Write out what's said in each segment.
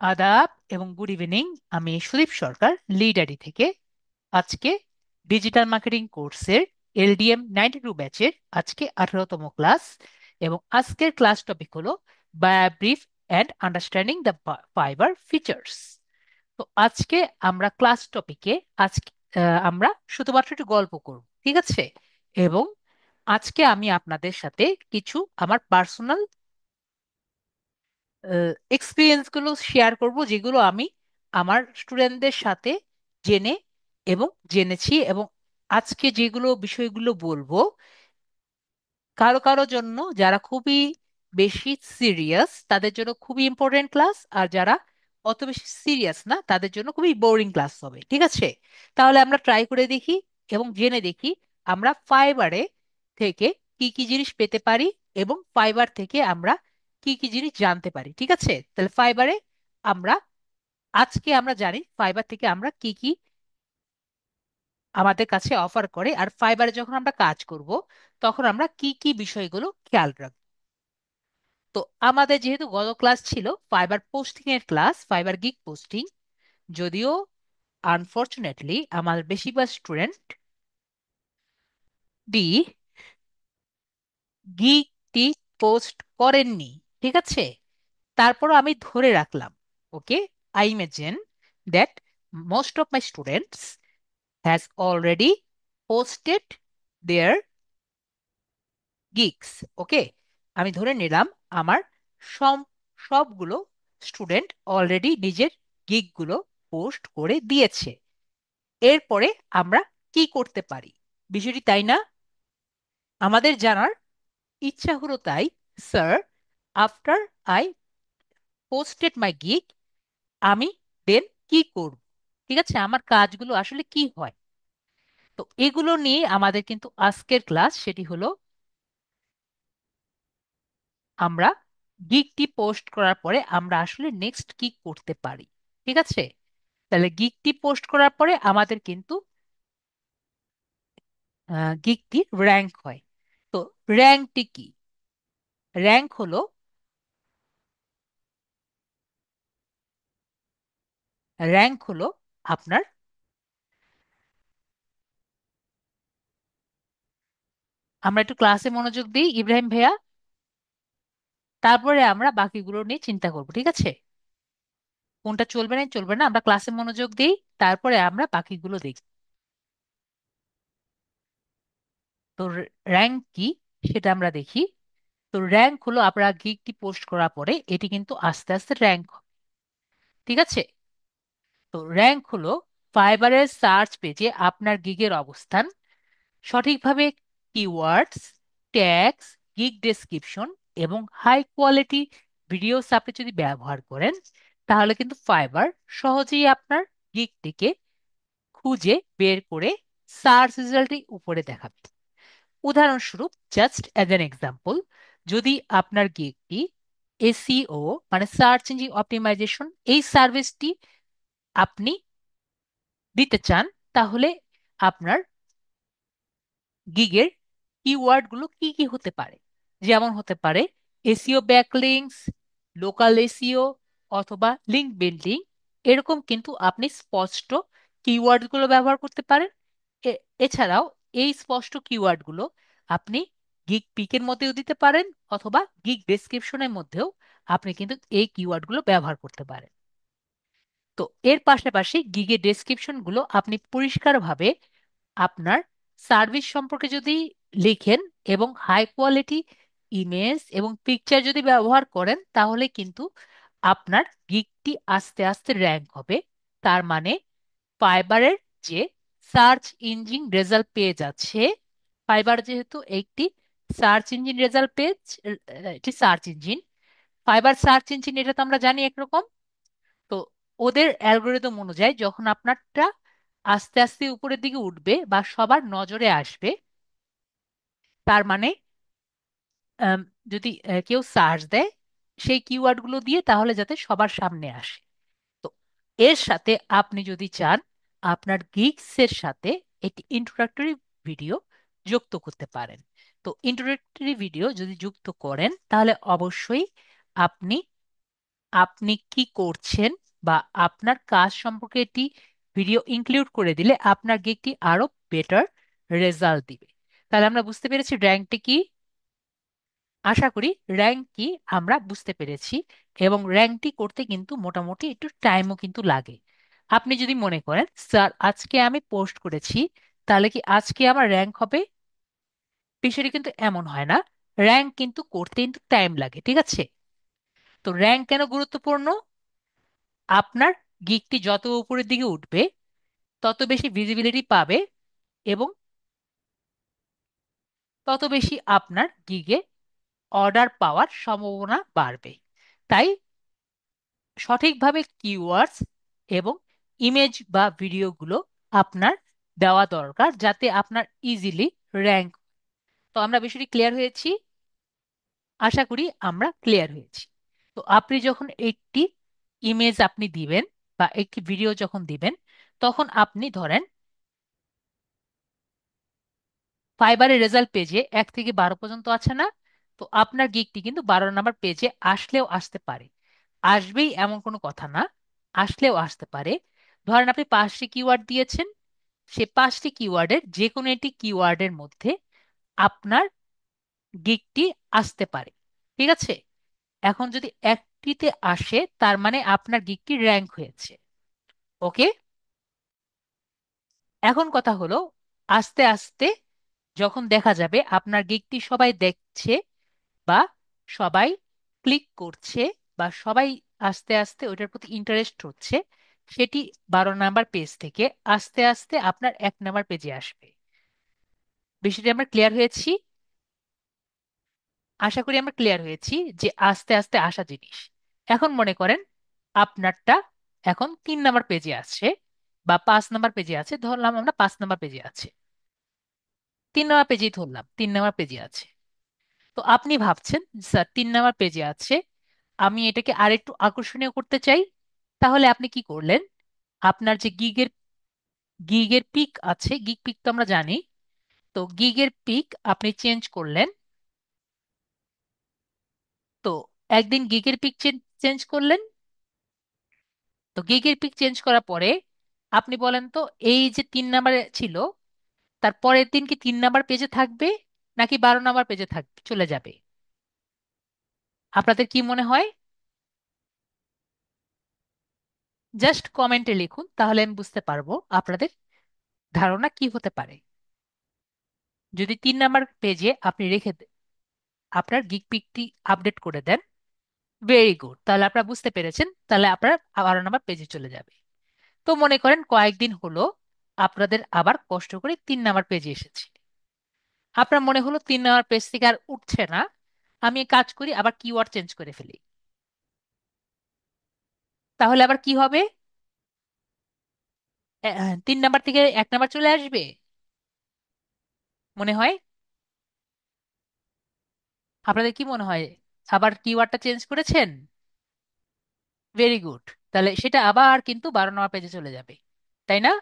আদাব এবং good evening. আমি সুদীপ সরকার, লিডারি থেকে। আজকে ডিজিটাল মার্কেটিং কোর্সের LDM 92 ব্যাচের আজকে 18তম ক্লাস। এবং আজকের ক্লাস টপিক হলো brief and understanding the fibre features. তো আজকে আমরা ক্লাস টপিকে আজকে আমরা শুধুমাত্র একটু গল্প করব, ঠিক আছে? এবং আজকে আমি আপনাদের সাথে কিছু আমার পার্সোনাল এক্সপিরিয়েন্স গুলো শেয়ার করব, যেগুলো আমি আমার স্টুডেন্টদের সাথে জেনে এবং জেনেছি। এবং আজকে যেগুলো বিষয়গুলো বলবো, কারো কারো জন্য যারা খুবই বেশি সিরিয়াস তাদের জন্য খুবই ইম্পর্টেন্ট ক্লাস, আর যারা অত বেশি সিরিয়াস না তাদের জন্য খুবই বোরিং ক্লাস হবে, ঠিক আছে? তাহলে আমরা ট্রাই করে দেখি এবং জেনে দেখি আমরা ফাইবারে থেকে কি কি জিনিস পেতে পারি এবং ফাইবার থেকে আমরা কি কি জিনিস জানতে পারি, ঠিক আছে? তাহলে ফাইবারে আমরা আজকে আমরা জানি ফাইবার থেকে আমরা কি কি আমাদের কাছে অফার করে, আর ফাইবারে যখন আমরা কাজ করব তখন আমরা কি কি বিষয়গুলো খেয়াল রাখবো। তো আমাদের যেহেতু গত ক্লাস ছিল ফাইবার পোস্টিং এর ক্লাস, ফাইবার গিগ পোস্টিং, যদিও আনফরচুনেটলি আমার বেশিরভাগ স্টুডেন্ট ডি গিগটি পোস্ট করেননি, ঠিক আছে? তারপরও আমি ধরে রাখলাম, okay, I imagine that most of my students has already posted their gigs. Okay, আমি ধরে নিলাম আমার সব সবগুলো স্টুডেন্ট অলরেডি নিজের গিগগুলো পোস্ট করে দিয়েছে। এরপরে আমরা কি করতে পারি, বিষয়টি তাই না? আমাদের জানার ইচ্ছা হলো তাই, sir, after I posted my gig, আমি দেন কি করব, ঠিক আছে? আমার কাজগুলো আসলে কি হয়। তো এগুলো নিয়ে আমাদের কিন্তু আজকের ক্লাস, সেটি হলো আমরা গিগটি পোস্ট করার পরে আমরা আসলে নেক্সট কি করতে পারি, ঠিক আছে? তাহলে গিগটি পোস্ট করার পরে আমাদের কিন্তু গিগটি র্যাঙ্ক হয়। তো র্যাঙ্কটি কি? র্যাঙ্ক হলো র্যাঙ্ক হলো আপনার, আমরা একটু ক্লাসে মনোযোগ দিই ইব্রাহিম ভাইয়া, তারপরে আমরা বাকিগুলো নিয়ে চিন্তা করব, ঠিক আছে? কোনটা চলবে না চলবে না, আমরা ক্লাসে মনোযোগ দিই, তারপরে আমরা বাকিগুলো দেখি। তো র্যাঙ্ক কি সেটা আমরা দেখি। তো র্যাঙ্ক হলো আপনারা গিগটি পোস্ট করার পরে এটি কিন্তু আস্তে আস্তে র্যাঙ্ক, ঠিক আছে? তো র্যাঙ্ক হলো ফাইবারের সার্চ পেজে আপনার গিগের অবস্থান, সঠিকভাবে কিওয়ার্ডস, ট্যাগস, গিগ ডেসক্রিপশন এবং হাই কোয়ালিটি ভিডিওস আপনি যদি ব্যবহার করেন, তাহলে কিন্তু ফাইবার সহজেই আপনার গিগটিকে খুঁজে বের করে সার্চ রেজাল্টটি উপরে দেখাবে। উদাহরণস্বরূপ, জাস্ট অ্যাজ অ্যান এক্সাম্পল, যদি আপনার গিগটি SEO মানে সার্চ ইঞ্জিন অপটিমাইজেশন এই সার্ভিসটি আপনি দিতে চান, তাহলে আপনার গিগের কিওয়ার্ডগুলো কি কি হতে পারে? যেমন হতে পারে SEO ব্যাকলিংকস, লোকাল SEO, অথবা লিঙ্ক বিল্ডিং। এরকম কিন্তু আপনি স্পষ্ট কিওয়ার্ডগুলো ব্যবহার করতে পারেন। এছাড়াও এই স্পষ্ট কিওয়ার্ডগুলো আপনি গিগ পিকের মধ্যেও দিতে পারেন, অথবা গিগ ডেসক্রিপশনের মধ্যেও আপনি কিন্তু এই কিওয়ার্ডগুলো ব্যবহার করতে পারেন। তো এর পাশাপাশি গিগের ডেসক্রিপশন গুলো আপনি পরিষ্কারভাবে আপনার সার্ভিস সম্পর্কে যদি লিখেন এবং হাই কোয়ালিটি ইমেজ এবং পিকচার যদি ব্যবহার করেন, তাহলে কিন্তু আপনার গিগটি আস্তে আস্তে র্যাঙ্ক হবে। তার মানে ফাইবারের যে সার্চ ইঞ্জিন রেজাল্ট পেজ আছে, ফাইবার যেহেতু একটি সার্চ ইঞ্জিন রেজাল্ট পেজ, এটি search engine, fibre search engine, এটা তো আমরা জানি একরকম। তো ওদের অ্যালগোরিদম অনুযায়ী যখন আপনারটা আস্তে আস্তে উপরের দিকে উঠবে বা সবার নজরে আসবে, তার মানে আম, যদি কেউ সার্চ দেয় সেই কিওয়ার্ডগুলো দিয়ে, তাহলে যাতে সবার সামনে আসে। তো এর সাথে আপনি যদি চান আপনার গিগস এর সাথে একটি ইন্ট্রোডাক্টরি ভিডিও যুক্ত করতে পারেন। তো ইন্ট্রোডাক্টরি ভিডিও যদি যুক্ত করেন তাহলে অবশ্যই আপনি আপনি কি করছেন বা আপনার কাজ সম্পর্কে একটি ভিডিও ইনক্লুড করে দিলে আপনার গিগটি আরো বেটার রেজাল্ট দিবে। তাহলে আমরা বুঝতে পেরেছি র্যাঙ্কটি কি। আশা করি র্যাঙ্ক কি আমরা বুঝতে পেরেছি। এবং র্যাঙ্কটি করতে কিন্তু মোটামুটি একটু টাইমও কিন্তু লাগে। আপনি যদি মনে করেন স্যার আজকে আমি পোস্ট করেছি, তাহলে কি আজকে আমার র্যাঙ্ক হবে? বিষয়টি কিন্তু এমন হয় না। র্যাঙ্ক কিন্তু করতে কিন্তু টাইম লাগে, ঠিক আছে? তো র্যাঙ্ক কেন গুরুত্বপূর্ণ? আপনার গিগটি যত উপরের দিকে উঠবে তত বেশি ভিজিবিলিটি পাবে এবং তত বেশি আপনার গিগে অর্ডার পাওয়ার সম্ভাবনা বাড়বে। তাই সঠিকভাবে কিওয়ার্ডস এবং ইমেজ বা ভিডিওগুলো আপনার দেওয়া দরকার, যাতে আপনার ইজিলি র্যাঙ্ক। তো আমরা বিষয়টি ক্লিয়ার হয়েছি। আশা করি আমরা ক্লিয়ার হয়েছি। তো আপনি যখন একটি ইমেজ আপনি দিবেন বা একটি ভিডিও যখন দিবেন, তখন আপনি ধরেন ফাইবারের রেজাল্ট পেজে 1 থেকে 12 পর্যন্ত আছে না? তো আপনার গিগটি কিন্তু 12 নম্বর পেজে আসলেও আসতে পারে। আসবেই এমন কোনো কথা না, আসলেও আসতে পারে। ধরেন আপনি 5টি কিওয়ার্ড দিয়েছেন, সে 5টি কিওয়ার্ডের যে কোনো একটি কিওয়ার্ডের মধ্যে আপনার গিগটি আসতে পারে, ঠিক আছে? এখন যদি একটিতে আসে তার মানে আপনার গিগটি র্যাঙ্ক হয়েছে। ওকে। এখন কথা হলো, আস্তে আস্তে যখন দেখা যাবে আপনার গিগটি সবাই দেখছে বা সবাই ক্লিক করছে বা সবাই আস্তে আস্তে ওইটার প্রতি ইন্টারেস্ট হচ্ছে, সেটি 12 নম্বর পেজ থেকে আস্তে আস্তে আপনার 1 নম্বর পেজে আসবে। বিষয়টি আমরা ক্লিয়ার হয়েছি। আশা করি আমরা ক্লিয়ার হয়েছি যে আস্তে আস্তে আসা জিনিস। এখন মনে করেন আপনারটা এখন 3 নম্বর পেজে আছে বা 5 নম্বর পেজে আছে, ধরলাম আমরা 5 নম্বর পেজে আছে, 3 নম্বর পেজেই ধরলাম 3 নম্বর পেজে আছে। তো আপনি ভাবছেন স্যার 3 নম্বর পেজে আছে, আমি এটাকে আরেকটু আকর্ষণীয় করতে চাই। তাহলে আপনি কি করলেন? আপনার যে গিগের পিক আছে, গিগ পিক তো আমরা জানি, তো গিগের পিক আপনি চেঞ্জ করলেন। তো একদিন গিগের পিক চেঞ্জ করলেন। তো গিগের পিক চেঞ্জ করার পরে আপনি বলেন তো, এই যে 3 নম্বরে ছিল, তার পরের দিন কি 3 নম্বর পেজে থাকবে নাকি 12 নম্বর পেজে থাকবে, চলে যাবে? আপনাদের কি মনে হয়? জাস্ট কমেন্টে লিখুন, তাহলে আমি বুঝতে পারবো আপনাদের ধারণা কি হতে পারে। যদি 3 নম্বর পেজে আপনি আপনার গিগ পিকটি আপডেট করে দেন, ভেরি গুড, তাহলে আপনারা বুঝতে পেরেছেন, তাহলে আপনার 12 নম্বর পেজে চলে যাবে। তো মনে করেন কয়েকদিন হলো আপনাদের আবার কষ্ট করে 3 নম্বর পেজে এসেছে, আপনার মনে হলো 3 নম্বর পেজ থেকে আর উঠছে না, আমি এক কাজ করি আবার কিওয়ার্ড চেঞ্জ করে ফেলি। তাহলে আবার কি হবে? 3 নম্বর থেকে 1 নম্বর চলে আসবে মনে হয়। আপনাদের কি মনে হয়? আবার কিওয়ার্ডটা চেঞ্জ করেছেন, ভেরি গুড, তাহলে সেটা আবার কিন্তু 12 নম্বর পেজে চলে যাবে, তাই না?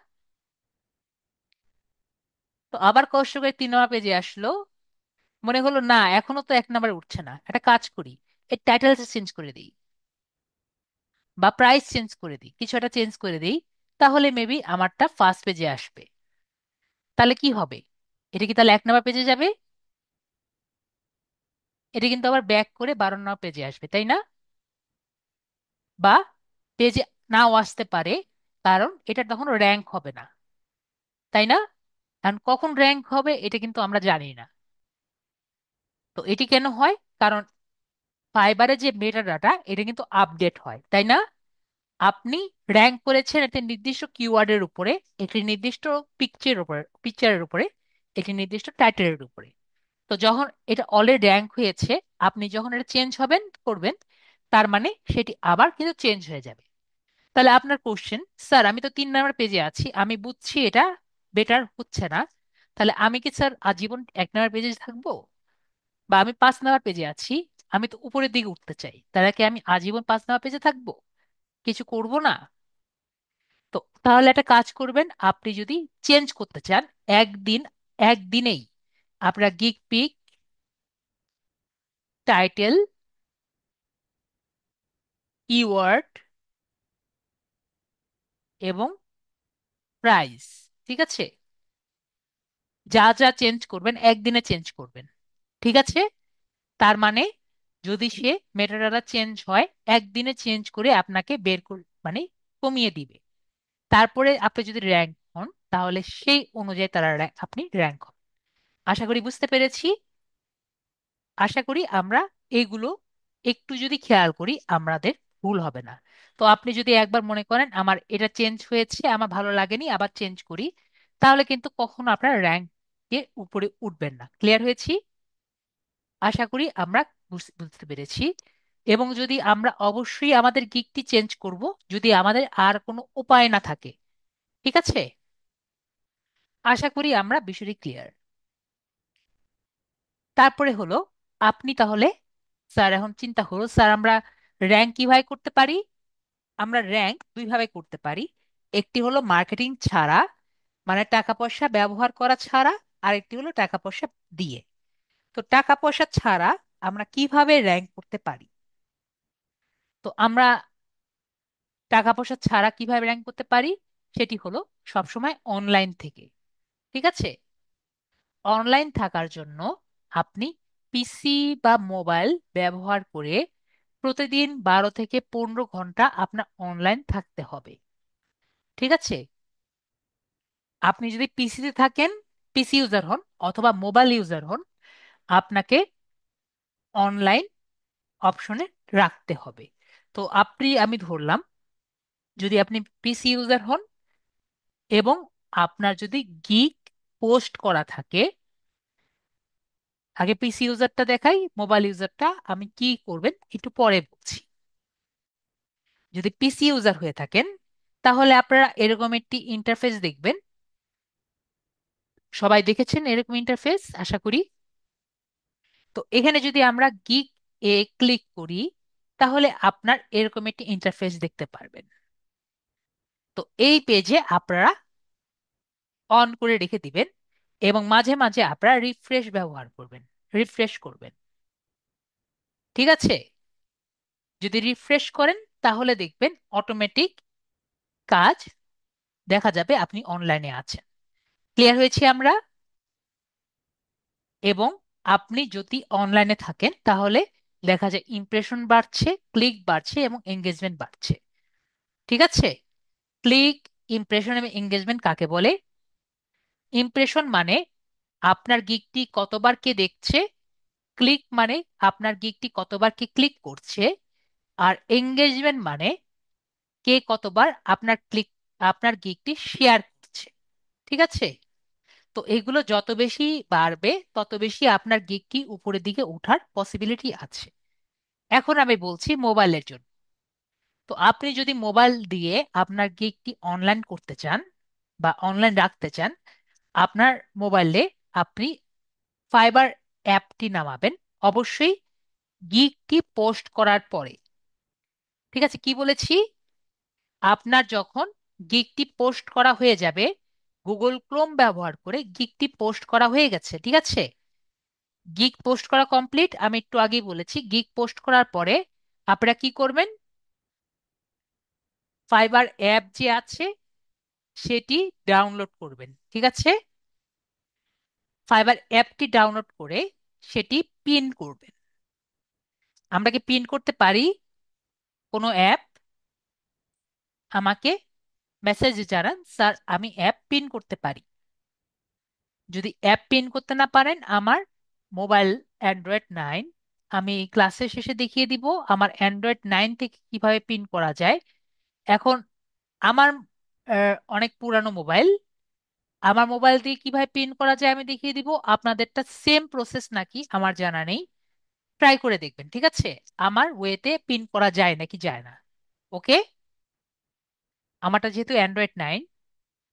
তো আবার কষ্ট করে 3 নম্বর পেজে আসলো, মনে হলো না এখনো তো 1 নম্বরে উঠছে না, একটা কাজ করি, এর টাইটেলটা চেঞ্জ করে দিই বা প্রাইস চেঞ্জ করে দিই, কিছু একটা চেঞ্জ করে দিই, তাহলে মেবি আমারটা ফার্স্ট পেজে আসবে। তাহলে কি হবে? এটা কি তাহলে 1 নম্বর পেজে যাবে? এটা কিন্তু আবার ব্যাক করে 12 নম্বর পেজে আসবে, তাই না? বা পেজে নাও আসতে পারে, কারণ এটা তখন র্যাঙ্ক হবে না, তাই না? কারণ কখন র্যাঙ্ক হবে এটা কিন্তু আমরা জানি না। তো এটি কেন হয়? কারণ ফাইবারে যে মেটা ডাটা এটা কিন্তু আপডেট হয়, তাই না? আপনি র্যাঙ্ক করেছেন একটি নির্দিষ্ট কিওয়ার্ডের উপরে, একটি নির্দিষ্ট পিকচারের উপরে, একটি নির্দিষ্ট টাইটেলের উপরে। তো যখন এটা অলরেডি র্যাঙ্ক হয়েছে, আপনি যখন এটা চেঞ্জ করবেন, তার মানে সেটি আবার কিন্তু চেঞ্জ হয়ে যাবে। তাহলে আপনার কোশ্চেন, স্যার আমি তো 3 নম্বর পেজে আছি, আমি বুঝছি এটা বেটার হচ্ছে না, তাহলে আমি কি স্যার আজীবন 1 নম্বর পেজে থাকবো? বা আমি 5 নম্বর পেজে আছি, আমি তো উপরের দিকে উঠতে চাই, তাহলে কি আমি আজীবন 5 নম্বর পেজে থাকবো? কিছু করব না? তো তাহলে একটা কাজ করবেন, আপনি যদি চেঞ্জ করতে চান, একদিন একদিনেই আপনার গিগ পিক, টাইটেল কিওয়ার্ড এবং প্রাইস। ঠিক আছে, যা যা চেঞ্জ করবেন একদিনে চেঞ্জ করবেন। ঠিক আছে, তার মানে যদি সে মেটাডাটা চেঞ্জ হয়, একদিনে চেঞ্জ করে আপনাকে মানে কমিয়ে দিবে। তারপরে আপনি যদি র্যাঙ্ক হন, তাহলে সেই অনুযায়ী আপনি র্যাঙ্ক হন। আশা করি বুঝতে পেরেছি। আশা করি আমরা এইগুলো একটু যদি খেয়াল করি আমাদের ভুল হবে না। তো আপনি যদি একবার মনে করেন আমার এটা চেঞ্জ হয়েছে, আমার ভালো লাগেনি, আবার চেঞ্জ করি, তাহলে কিন্তু কখনো আপনার র্যাঙ্কের উপরে উঠবেন না। ক্লিয়ার হয়েছি? আশা করি আমরা বুঝতে পেরেছি। এবং যদি আমরা অবশ্যই আমাদের গিকটি চেঞ্জ করব যদি আমাদের আর কোনো উপায় না থাকে। ঠিক আছে, আশা করি আমরা বিষয়টি ক্লিয়ার। তারপরে হলো আপনি তাহলে, স্যার এখন চিন্তা হলো স্যার আমরা র্যাঙ্ক কিভাবে করতে পারি। আমরা র্যাঙ্ক দুইভাবে করতে পারি। একটি হলো মার্কেটিং ছাড়া, মানে টাকা পয়সা ব্যবহার করা ছাড়া। আর একটি হলো টাকা পয়সা দিয়ে। তো টাকা পয়সা ছাড়া আমরা কিভাবে র্যাঙ্ক করতে পারি? তো আমরা টাকা পয়সা ছাড়া কিভাবে র্যাঙ্ক করতে পারি সেটি হলো সবসময় অনলাইন থেকে। ঠিক আছে, অনলাইন থাকার জন্য আপনি পিসি বা মোবাইল ব্যবহার করে প্রতিদিন 12 থেকে 15 ঘন্টা আপনার অনলাইন থাকতে হবে। ঠিক আছে, আপনি যদি পিসিতে থাকেন, পিসি ইউজার হন অথবা মোবাইল ইউজার হন, আপনাকে অনলাইন অপশনে রাখতে হবে। তো আমি ধরলাম, যদি আপনি পিসি ইউজার হন এবং আপনার যদি গিগ পোস্ট করা থাকে, আগে পিসি ইউজারটা দেখাই, মোবাইল ইউজারটা আমি কি করবেন একটু পরে বলছি। যদি পিসি ইউজার হয়ে থাকেন, তাহলে আপনারা এরকম একটি ইন্টারফেস দেখবেন। সবাই দেখেছেন এরকম ইন্টারফেস আশা করি। তো এখানে যদি আমরা গিগ এ ক্লিক করি, তাহলে আপনার এরকম একটি ইন্টারফেস দেখতে পারবেন। তো এই পেজে আপনারা অন করে রেখে দিবেন এবং মাঝে মাঝে আপনারা রিফ্রেশ ব্যবহার করবেন, রিফ্রেশ করবেন। ঠিক আছে, যদি রিফ্রেশ করেন তাহলে দেখবেন অটোমেটিক কাজ দেখা যাবে, আপনি অনলাইনে আছেন। ক্লিয়ার হয়েছি আমরা? এবং আপনি যদি অনলাইনে থাকেন তাহলে দেখা যায় ইমপ্রেশন বাড়ছে, ক্লিক বাড়ছে এবং এঙ্গেজমেন্ট বাড়ছে। ঠিক আছে, ক্লিক, ইমপ্রেশন এবং এঙ্গেজমেন্ট কাকে বলে? ইমপ্রেশন মানে আপনার গিগটি কতবার কে দেখছে, ক্লিক মানে আপনার গিগটি কতবার কে ক্লিক করছে, আর এঙ্গেজমেন্ট মানে কে কতবার আপনার গিগটি শেয়ার করছে। ঠিক আছে, তো এগুলো যত বেশি বাড়বে তত বেশি আপনার গিগ কি উপরের দিকে ওঠার পসিবিলিটি আছে। এখন আমি বলছি মোবাইলের জন্য। তো আপনি যদি মোবাইল দিয়ে আপনার গিগটি অনলাইন করতে চান বা অনলাইন রাখতে চান, আপনার মোবাইলে আপনি ফাইবার অ্যাপটি নামাবেন অবশ্যই গিগটি পোস্ট করার পরে। ঠিক আছে, কি বলেছি? আপনার যখন গিগটি পোস্ট করা হয়ে যাবে, গুগল ক্রোম ব্যবহার করে গিগটি পোস্ট করা হয়ে গেছে, ঠিক আছে, গিগ পোস্ট করা কমপ্লিট, আমি একটু আগেই বলেছি। গিগ পোস্ট করার পরে আপনারা কি করবেন? ফাইবার অ্যাপ যে আছে সেটি ডাউনলোড করবেন। ঠিক আছে, ফাইবার অ্যাপটি ডাউনলোড করে সেটি পিন করবেন। আমরা কি পিন করতে পারি কোনো অ্যাপ? আমাকে মেসেজে জানান স্যার আমি অ্যাপ পিন করতে পারি। যদি অ্যাপ পিন করতে না পারেন, আমার মোবাইল অ্যান্ড্রয়েড 9, আমি ক্লাসের শেষে দেখিয়ে দিব আমার অ্যান্ড্রয়েড 9 থেকে কিভাবে পিন করা যায়। এখন আমার অনেক পুরানো মোবাইল, আমার মোবাইল দিয়ে কিভাবে পিন করা যায় আমি দেখিয়ে দিব। আপনাদেরটা সেম প্রসেস নাকি আমার জানা নেই, ট্রাই করে দেখবেন। ঠিক আছে, আমার ওয়েতে পিন করা যায় নাকি যায় না। ওকে, আমারটা যেহেতু অ্যান্ড্রয়েড 9,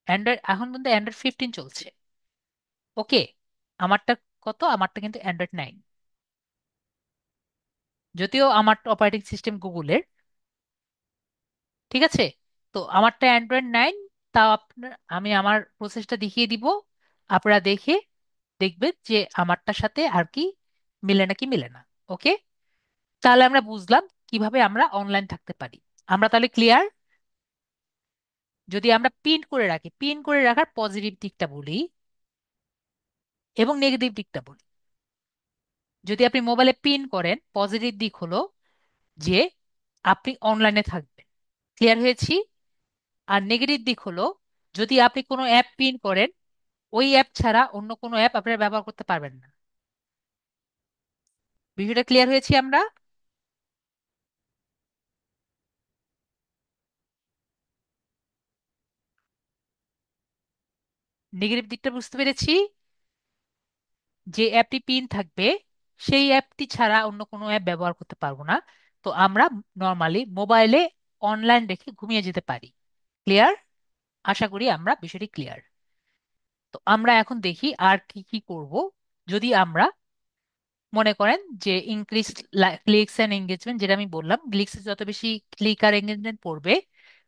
অ্যান্ড্রয়েড এখন কিন্তু অ্যান্ড্রয়েড 15 চলছে। ওকে, আমারটা কত? আমারটা কিন্তু অ্যান্ড্রয়েড 9, যদিও আমার অপারেটিং সিস্টেম গুগলের। ঠিক আছে, তো আমারটা অ্যান্ড্রয়েড 9। তাও আমি আমার প্রসেসটা দেখিয়ে দিব, আপনারা দেখে দেখবেন যে আমারটার সাথে আর কি মিলে নাকি মিলে না। ওকে, তাহলে আমরা বুঝলাম কিভাবে আমরা অনলাইন থাকতে পারি। আমরা তাহলে ক্লিয়ার? যদি আমরা পিন করে রাখি, পিন করে রাখার পজিটিভ দিকটা বলি এবং নেগেটিভ দিকটা বলি। যদি আপনি মোবাইলে পিন করেন, পজিটিভ দিক হলো যে আপনি অনলাইনে থাকবেন। ক্লিয়ার হয়েছি? আর নেগেটিভ দিক হলো যদি আপনি কোনো অ্যাপ পিন করেন, ওই অ্যাপ ছাড়া অন্য কোনো অ্যাপ আপনারা ব্যবহার করতে পারবেন না। বিষয়টা ক্লিয়ার হয়েছি আমরা? নেগেটিভ দিকটা বুঝতে পেরেছি? যে অ্যাপটি পিন থাকবে সেই অ্যাপটি ছাড়া অন্য কোনো অ্যাপ ব্যবহার করতে পারবো না। তো আমরা নর্মালি মোবাইলে অনলাইন রেখে ঘুমিয়ে যেতে পারি। ক্লিয়ার? আশা করি আমরা বিষয়টি ক্লিয়ার। তো আমরা এখন দেখি আর কি কি করব। যদি আমরা মনে করেন যে ইনক্রিজ ক্লিকস এন্ড এঙ্গেজমেন্ট, যেটা আমি বললাম, ক্লিকস যত বেশি ক্লিক আর এঙ্গেজমেন্ট পড়বে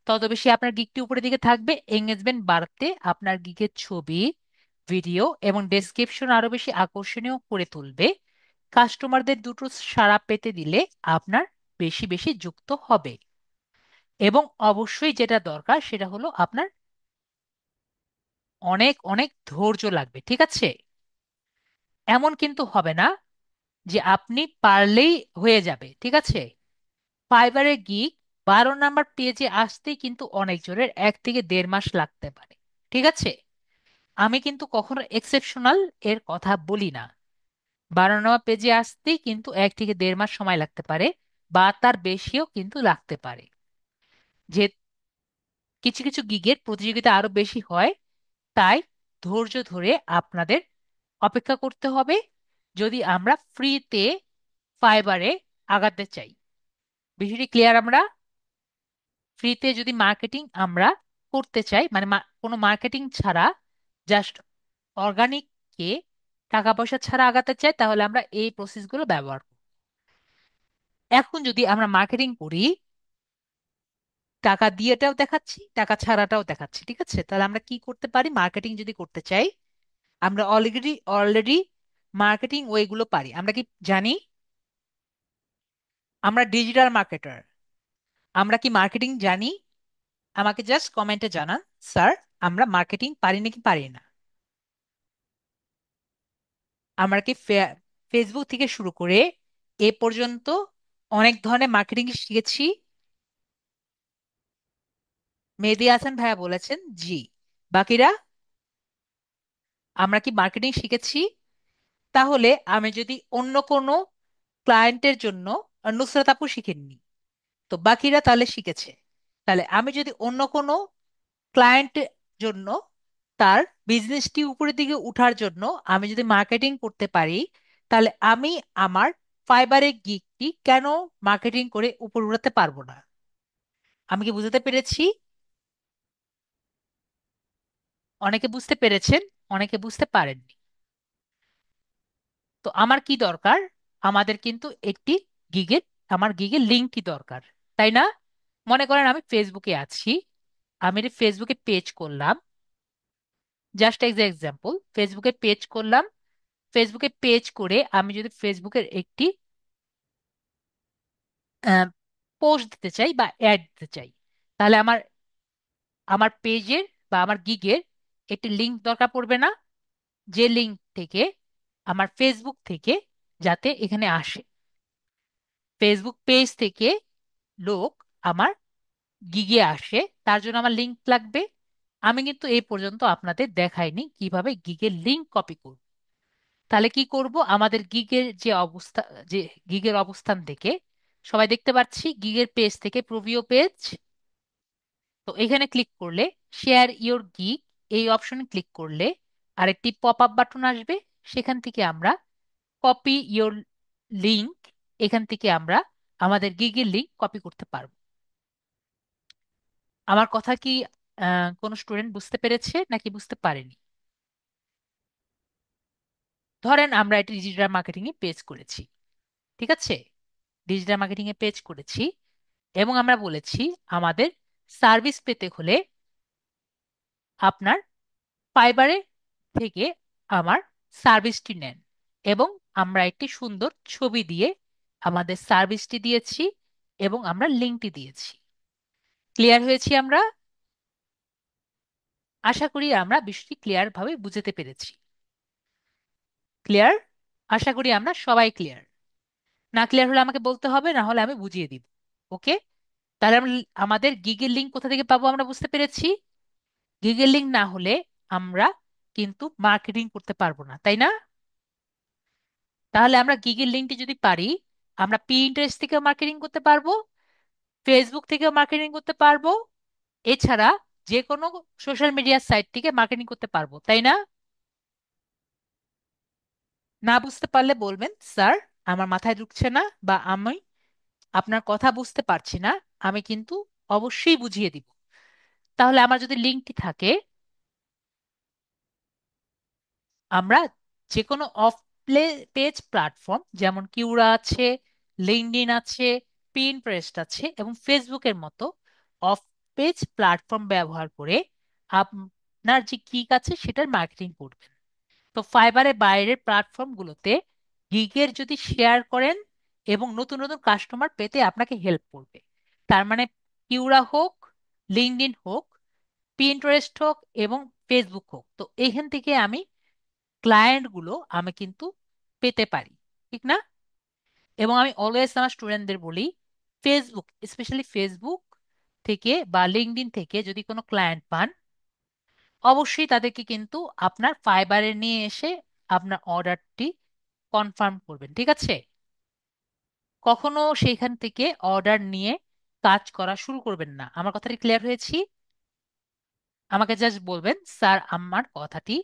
তত বেশি আপনার গিকটি উপরের দিকে থাকবে। এঙ্গেজমেন্ট বাড়তে আপনার গিকের ছবি, ভিডিও এবং ডেসক্রিপশন আরো বেশি আকর্ষণীয় করে তুলবে। কাস্টমারদের দুটো সাড়া পেতে দিলে আপনার বেশি বেশি যুক্ত হবে। এবং অবশ্যই যেটা দরকার সেটা হলো আপনার অনেক অনেক ধৈর্য লাগবে। ঠিক আছে? এমন কিন্তু হবে না যে আপনি পারলেই হয়ে যাবে। ঠিক আছে? ফাইবারে গিগ 12 নম্বর পেজে আসতেই কিন্তু অনেক জনের 1 থেকে 1.5 মাস লাগতে পারে। ঠিক আছে? আমি কিন্তু কখনো এক্সেপশনাল এর কথা বলি না। 12 নম্বর পেজে আসতেই কিন্তু 1 থেকে 1.5 মাস সময় লাগতে পারে, বা তার বেশিও কিন্তু লাগতে পারে। যে কিছু কিছু গিগের প্রতিযোগিতা আরো বেশি হয়, তাই ধৈর্য ধরে আপনাদের অপেক্ষা করতে হবে যদি আমরা ফ্রিতে ফাইবারে আগাতে চাই। বিষয়টি ক্লিয়ার আমরা? ফ্রিতে যদি মার্কেটিং আমরা করতে চাই, মানে কোনো মার্কেটিং ছাড়া জাস্ট অর্গানিককে টাকা পয়সা ছাড়া আগাতে চাই, তাহলে আমরা এই প্রসেসগুলো ব্যবহার করব। এখন যদি আমরা মার্কেটিং করি, টাকা দিয়েটাও দেখাচ্ছি, টাকা ছাড়াটাও দেখাচ্ছি। ঠিক আছে? তাহলে আমরা কি করতে পারি? মার্কেটিং যদি করতে চাই, আমরা অলরেডি অলরেডি মার্কেটিং ওয়েগুলো পারি। আমরা কি জানি? আমরা ডিজিটাল মার্কেটার। আমরা কি মার্কেটিং জানি? আমাকে জাস্ট কমেন্টে জানান, স্যার আমরা মার্কেটিং পারি নাকি পারি না। আমরা কি ফেসবুক থেকে শুরু করে এ পর্যন্ত অনেক ধরনের মার্কেটিং শিখেছি? মেহেদী হাসান ভাইয়া বলেছেন জি। বাকিরা? আমরা কি মার্কেটিং শিখেছি? তাহলে আমি যদি অন্য কোনো ক্লায়েন্টের জন্য, নুসরাত আপু শিখেননি, তো বাকিরা তাহলে শিখেছে। তাহলে আমি যদি অন্য কোনো ক্লায়েন্টের জন্য, তার বিজনেসটি উপরের দিকে উঠার জন্য আমি যদি মার্কেটিং করতে পারি, তাহলে আমি আমার ফাইবারের গিগটি কেন মার্কেটিং করে উপর উঠাতে পারবো না? আমি কি বুঝতে পেরেছি? অনেকে বুঝতে পেরেছেন, অনেকে বুঝতে পারেননি। তো আমার কি দরকার? আমাদের কিন্তু একটি গিগের, আমার গিগের লিঙ্কটি দরকার, তাই না? মনে করেন আমি ফেসবুকে আছি, আমি ফেসবুকে পেজ করলাম। জাস্ট এজ এক্সাম্পল, ফেসবুকে পেজ করলাম। ফেসবুকে পেজ করে আমি যদি ফেসবুকের একটি পোস্ট দিতে চাই বা অ্যাড দিতে চাই, তাহলে আমার আমার পেজের বা আমার গিগের একটি লিংক দরকার পড়বে না? যে লিংক থেকে আমার ফেসবুক থেকে যাতে এখানে আসে, ফেসবুক পেজ থেকে লোক আমার গিগে আসে, তার জন্য আমার লিংক লাগবে। আমি কিন্তু এই পর্যন্ত আপনাদের দেখাইনি কিভাবে গিগের লিংক কপি করব। তাহলে কি করব? আমাদের গিগের যে অবস্থা, যে গিগের অবস্থান থেকে সবাই দেখতে পাচ্ছি, গিগের পেজ থেকে প্রিভিউ পেজ, তো এখানে ক্লিক করলে শেয়ার ইওর গিগ, এই অপশনে ক্লিক করলে আরেকটি পপ আপ বাটন আসবে। সেখান থেকে আমরা কপি ইওর লিংক, এখান থেকে আমরা আমাদের গিগের লিংক কপি করতে পারবো। আমার কথা কি কোনো স্টুডেন্ট বুঝতে পেরেছে নাকি বুঝতে পারেনি? ধরেন আমরা এটি ডিজিটাল মার্কেটিং এ পেজ করেছি। ঠিক আছে? ডিজিটাল মার্কেটিং এ পেজ করেছি এবং আমরা বলেছি আমাদের সার্ভিস পেতে হলে আপনার ফাইবারে থেকে আমার সার্ভিসটি নেন। এবং আমরা একটি সুন্দর ছবি দিয়ে আমাদের সার্ভিসটি দিয়েছি এবং আমরা লিঙ্কটি দিয়েছি। ক্লিয়ার হয়েছি আমরা? আশা করি আমরা বিষয়টি ক্লিয়ার ভাবে বুঝতে পেরেছি। ক্লিয়ার? আশা করি আমরা সবাই ক্লিয়ার। না ক্লিয়ার হলে আমাকে বলতে হবে, না হলে আমি বুঝিয়ে দিব। ওকে? তাহলে আমরা আমাদের গিগের লিঙ্ক কোথা থেকে পাবো আমরা বুঝতে পেরেছি। গিগের লিঙ্ক না হলে আমরা কিন্তু মার্কেটিং করতে পারবো না, তাই না? তাহলে আমরা গিগের লিঙ্কটি যদি পারি, আমরা পিন্টারেস্ট থেকেও মার্কেটিং করতে পারবো, ফেসবুক থেকেও মার্কেটিং করতে পারবো, এছাড়া যে কোনো সোশ্যাল মিডিয়া সাইট থেকে মার্কেটিং করতে পারবো, তাই না? না বুঝতে পারলে বলবেন, স্যার আমার মাথায় ঢুকছে না, বা আমি আপনার কথা বুঝতে পারছি না। আমি কিন্তু অবশ্যই বুঝিয়ে দিব। তাহলে আমার যদি লিঙ্কটি থাকে, আমরা যে কোনো অফ পেজ প্ল্যাটফর্ম যেমন কিউরা আছে, লিঙ্কডইন আছে, পিনটারেস্ট আছে এবং ফেসবুকের মতো অফ পেজ প্ল্যাটফর্ম ব্যবহার করে আপনার যে গিগ আছে সেটার মার্কেটিং করবেন। তো ফাইবারের বাইরের প্ল্যাটফর্মগুলোতে গিগের যদি শেয়ার করেন এবং নতুন নতুন কাস্টমার পেতে আপনাকে হেল্প করবে। তার মানে কিউরা হোক, লিঙ্কডইন হোক, পিন্টারেস্ট হোক এবং ফেসবুক হোক, তো এইখান থেকে আমি ক্লায়েন্ট গুলো আমি কিন্তু পেতে পারি, ঠিক না? এবং আমি অলওয়েজ আমার স্টুডেন্টদের বলি, ফেসবুক, স্পেশালি ফেসবুক থেকে বা লিঙ্কডইন থেকে যদি কোনো ক্লায়েন্ট পান, অবশ্যই তাদেরকে কিন্তু আপনার ফাইবারে নিয়ে এসে আপনার অর্ডারটি কনফার্ম করবেন, ঠিক আছে? কখনো সেইখান থেকে অর্ডার নিয়ে কাজ করা শুরু করবেন না। আমার কথাটি ক্লিয়ার হয়েছি? আমাকে জাস্ট বলবেন, স্যার আমার কথাটি,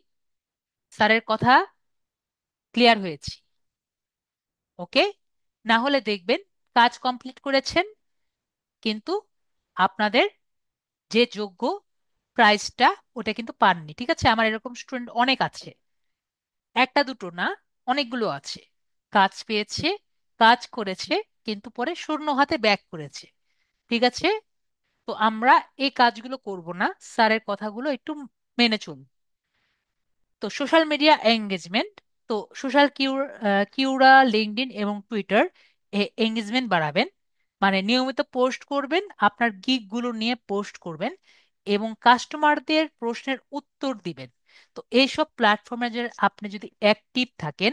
স্যারের কথা ক্লিয়ার হয়েছে। ওকে? না হলে দেখবেন কাজ কমপ্লিট করেছেন কিন্তু আপনাদের যে যোগ্য প্রাইসটা ওটা কিন্তু পাননি, ঠিক আছে? আমার এরকম স্টুডেন্ট অনেক আছে, একটা দুটো না, অনেকগুলো আছে। কাজ পেয়েছে, কাজ করেছে, কিন্তু পরে শূন্য হাতে ব্যাক করেছে, ঠিক আছে? তো আমরা এই কাজগুলো করব না, স্যারের কথাগুলো একটু মেনে চলুন। তো সোশ্যাল মিডিয়া এঙ্গেজমেন্ট, তো সোশ্যাল কিউরা, লিঙ্কডইন এবং টুইটার এঙ্গেজমেন্ট বাড়াবেন, মানে নিয়মিত পোস্ট করবেন, আপনার গিগ গুলো নিয়ে পোস্ট করবেন এবং কাস্টমারদের প্রশ্নের উত্তর দিবেন। তো এইসব প্ল্যাটফর্মে যে আপনি যদি অ্যাক্টিভ থাকেন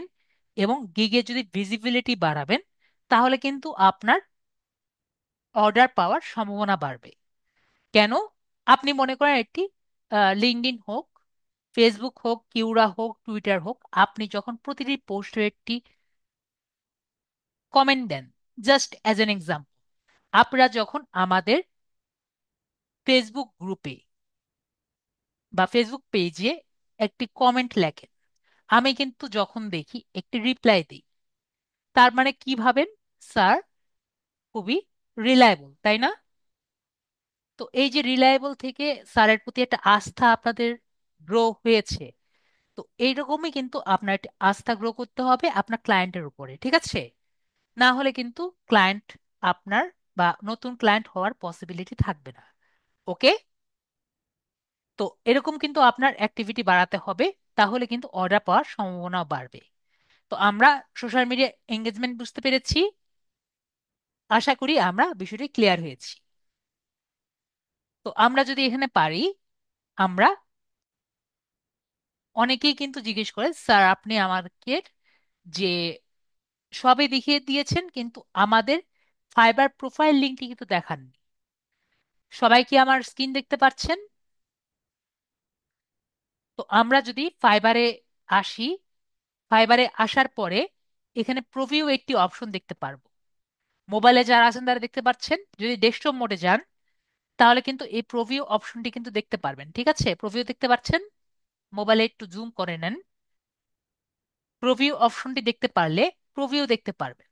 এবং গিগে যদি ভিজিবিলিটি বাড়াবেন, তাহলে কিন্তু আপনার অর্ডার পাওয়ার সম্ভাবনা বাড়বে। কেন? আপনি মনে করেন একটি লিঙ্কডইন হোক, ফেসবুক হোক, কিউরা হোক, টুইটার হোক, আপনি যখন প্রতিটি পোস্টে একটি কমেন্ট দেন, জাস্ট অ্যাজ এন এক্সাম্পল, আপনারা যখন আমাদের ফেসবুক গ্রুপে বা ফেসবুক পেজে একটি কমেন্ট লেখেন, আমি কিন্তু যখন দেখি একটি রিপ্লাই দিই, তার মানে কি ভাবেন? স্যার খুবই রিলায়েবল, তাই না? তো এই যে রিলায়েবল থেকে স্যারের প্রতি একটা আস্থা আপনাদের গ্রো হয়েছে, তো এইরকমই কিন্তু আপনার একটা আস্থা গ্রো করতে হবে আপনার ক্লায়েন্টের উপরে, ঠিক আছে? না হলে কিন্তু ক্লায়েন্ট আপনার বা নতুন ক্লায়েন্ট হওয়ার পসিবিলিটি থাকবে না। ওকে? তো এরকম কিন্তু আপনার অ্যাক্টিভিটি বাড়াতে হবে, তাহলে কিন্তু অর্ডার পাওয়ার সম্ভাবনাও বাড়বে। তো আমরা সোশ্যাল মিডিয়া এঙ্গেজমেন্ট বুঝতে পেরেছি। আশা করি আমরা বিষয়টি ক্লিয়ার হয়েছি। তো আমরা যদি এখানে পারি, আমরা অনেকেই কিন্তু জিজ্ঞেস করে, স্যার আপনি আমাকে যে সবই দেখিয়ে দিয়েছেন কিন্তু আমাদের ফাইবার প্রোফাইল লিঙ্কটি কিন্তু দেখাননি। সবাই কি আমার স্ক্রিন দেখতে পাচ্ছেন? তো আমরা যদি ফাইবারে আসি, ফাইবারে আসার পরে এখানে প্রভিউ একটি অপশন দেখতে পারবো। মোবাইলে যারা আছেন তারা দেখতে পাচ্ছেন, যদি ডেস্কটপ মোডে যান তাহলে কিন্তু এই প্রভিউ অপশনটি কিন্তু দেখতে পারবেন, ঠিক আছে? প্রভিউ দেখতে পাচ্ছেন? মোবাইলে একটু জুম করে নেন। প্রভিউ অপশনটি দেখতে পারলে প্রভিউ দেখতে পারবেন।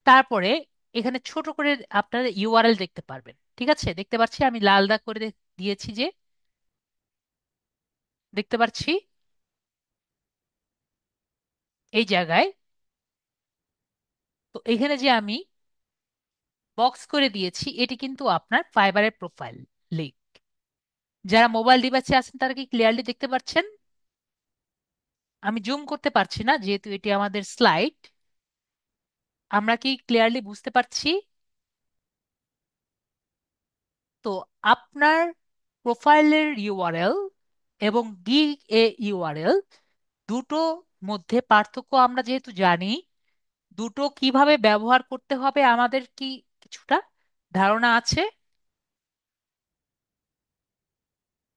তারপরে এখানে ছোট করে আপনারা ইউআরএল দেখতে পারবেন, ঠিক আছে? দেখতে পাচ্ছি, আমি লাল দাগ করে দিয়েছি যে, দেখতে পাচ্ছি এই জায়গায়। তো এখানে যে আমি বক্স করে দিয়েছি এটি কিন্তু আপনার ফাইবারের প্রোফাইল লিংক। যারা মোবাইল ডিভাইসে আছেন তারা কি ক্লিয়ারলি দেখতে পাচ্ছেন? আমি জুম করতে পারছি না যেহেতু এটি আমাদের স্লাইড। আমরা কি ক্লিয়ারলি বুঝতে পারছি? তো আপনার প্রোফাইলের ইউআরএল এবং গিগ এ ইউআরএল দুটো মধ্যে পার্থক্য আমরা যেহেতু জানি, দুটো কিভাবে ব্যবহার করতে হবে আমাদের কি কিছুটা ধারণা আছে?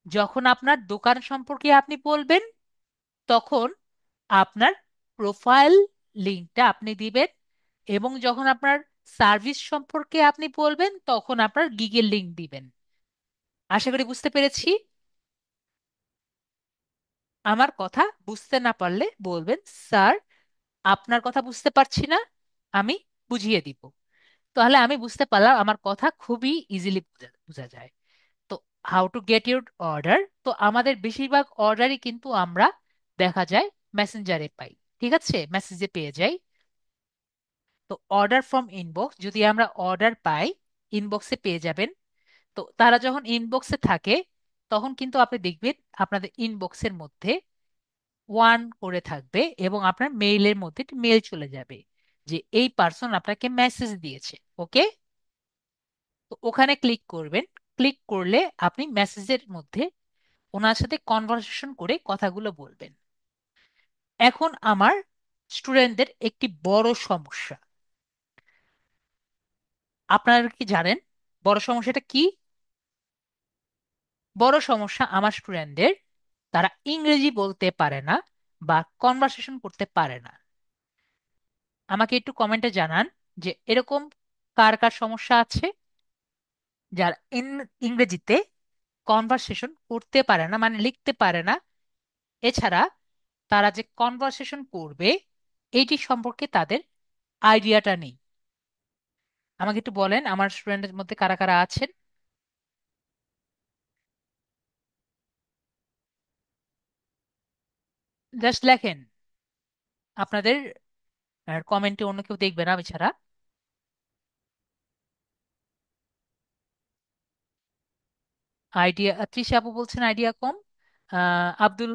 যখন আপনার দোকান সম্পর্কে আপনি বলবেন, তখন আপনার প্রোফাইল লিঙ্কটা আপনি দিবেন, এবং যখন আপনার সার্ভিস সম্পর্কে আপনি বলবেন তখন আপনার গিগের লিঙ্ক দিবেন। আশা করি বুঝতে পেরেছি। আমার কথা বুঝতে না পারলে বলবেন, স্যার আপনার কথা বুঝতে পারছি না, আমি বুঝিয়ে দিব। তাহলে আমি বুঝতে পারলাম, আমার কথা খুবই ইজিলি বোঝা যায়। তো how to get your order, তো আমাদের বেশিরভাগ অর্ডারই কিন্তু আমরা দেখা যায় মেসেঞ্জারে পাই, ঠিক আছে, মেসেজে পেয়ে যাই। তো অর্ডার ফ্রম ইনবক্স, যদি আমরা অর্ডার পাই ইনবক্সে পেয়ে যাবেন। তো তারা যখন ইনবক্সে থাকে তখন কিন্তু আপনি দেখবেন আপনাদের ইনবক্সের মধ্যে ওয়ান করে থাকবে, এবং আপনার মেইলের মধ্যে মেল চলে যাবে যে এই পার্সন আপনাকে মেসেজ দিয়েছে। ওকে, তো ওখানে ক্লিক করবেন। ক্লিক করলে আপনি মেসেজের মধ্যে ওনার সাথে কনভারসেশন করে কথাগুলো বলবেন। এখন আমার স্টুডেন্টদের একটি বড় সমস্যা, আপনারা কি জানেন বড় সমস্যাটা কি? বড় সমস্যা আমার স্টুডেন্টদের, তারা ইংরেজি বলতে পারে না বা কনভারসেশন করতে পারে না। আমাকে একটু কমেন্টে জানান যে এরকম কার কার সমস্যা আছে, যারা ইংরেজিতে কনভারসেশন করতে পারে না, মানে লিখতে পারে না, এছাড়া তারা যে কনভারসেশন করবে এইটি সম্পর্কে তাদের আইডিয়াটা নেই। আমাকে একটু বলেন আমার স্টুডেন্টের মধ্যে কারা কারা আছেন। জাস্ট লেখেন, আপনাদের কমেন্টে অন্য কেউ দেখবে না আমি ছাড়া। আইডিয়া, তৃষা আপু বলছেন আইডিয়া কম। আব্দুল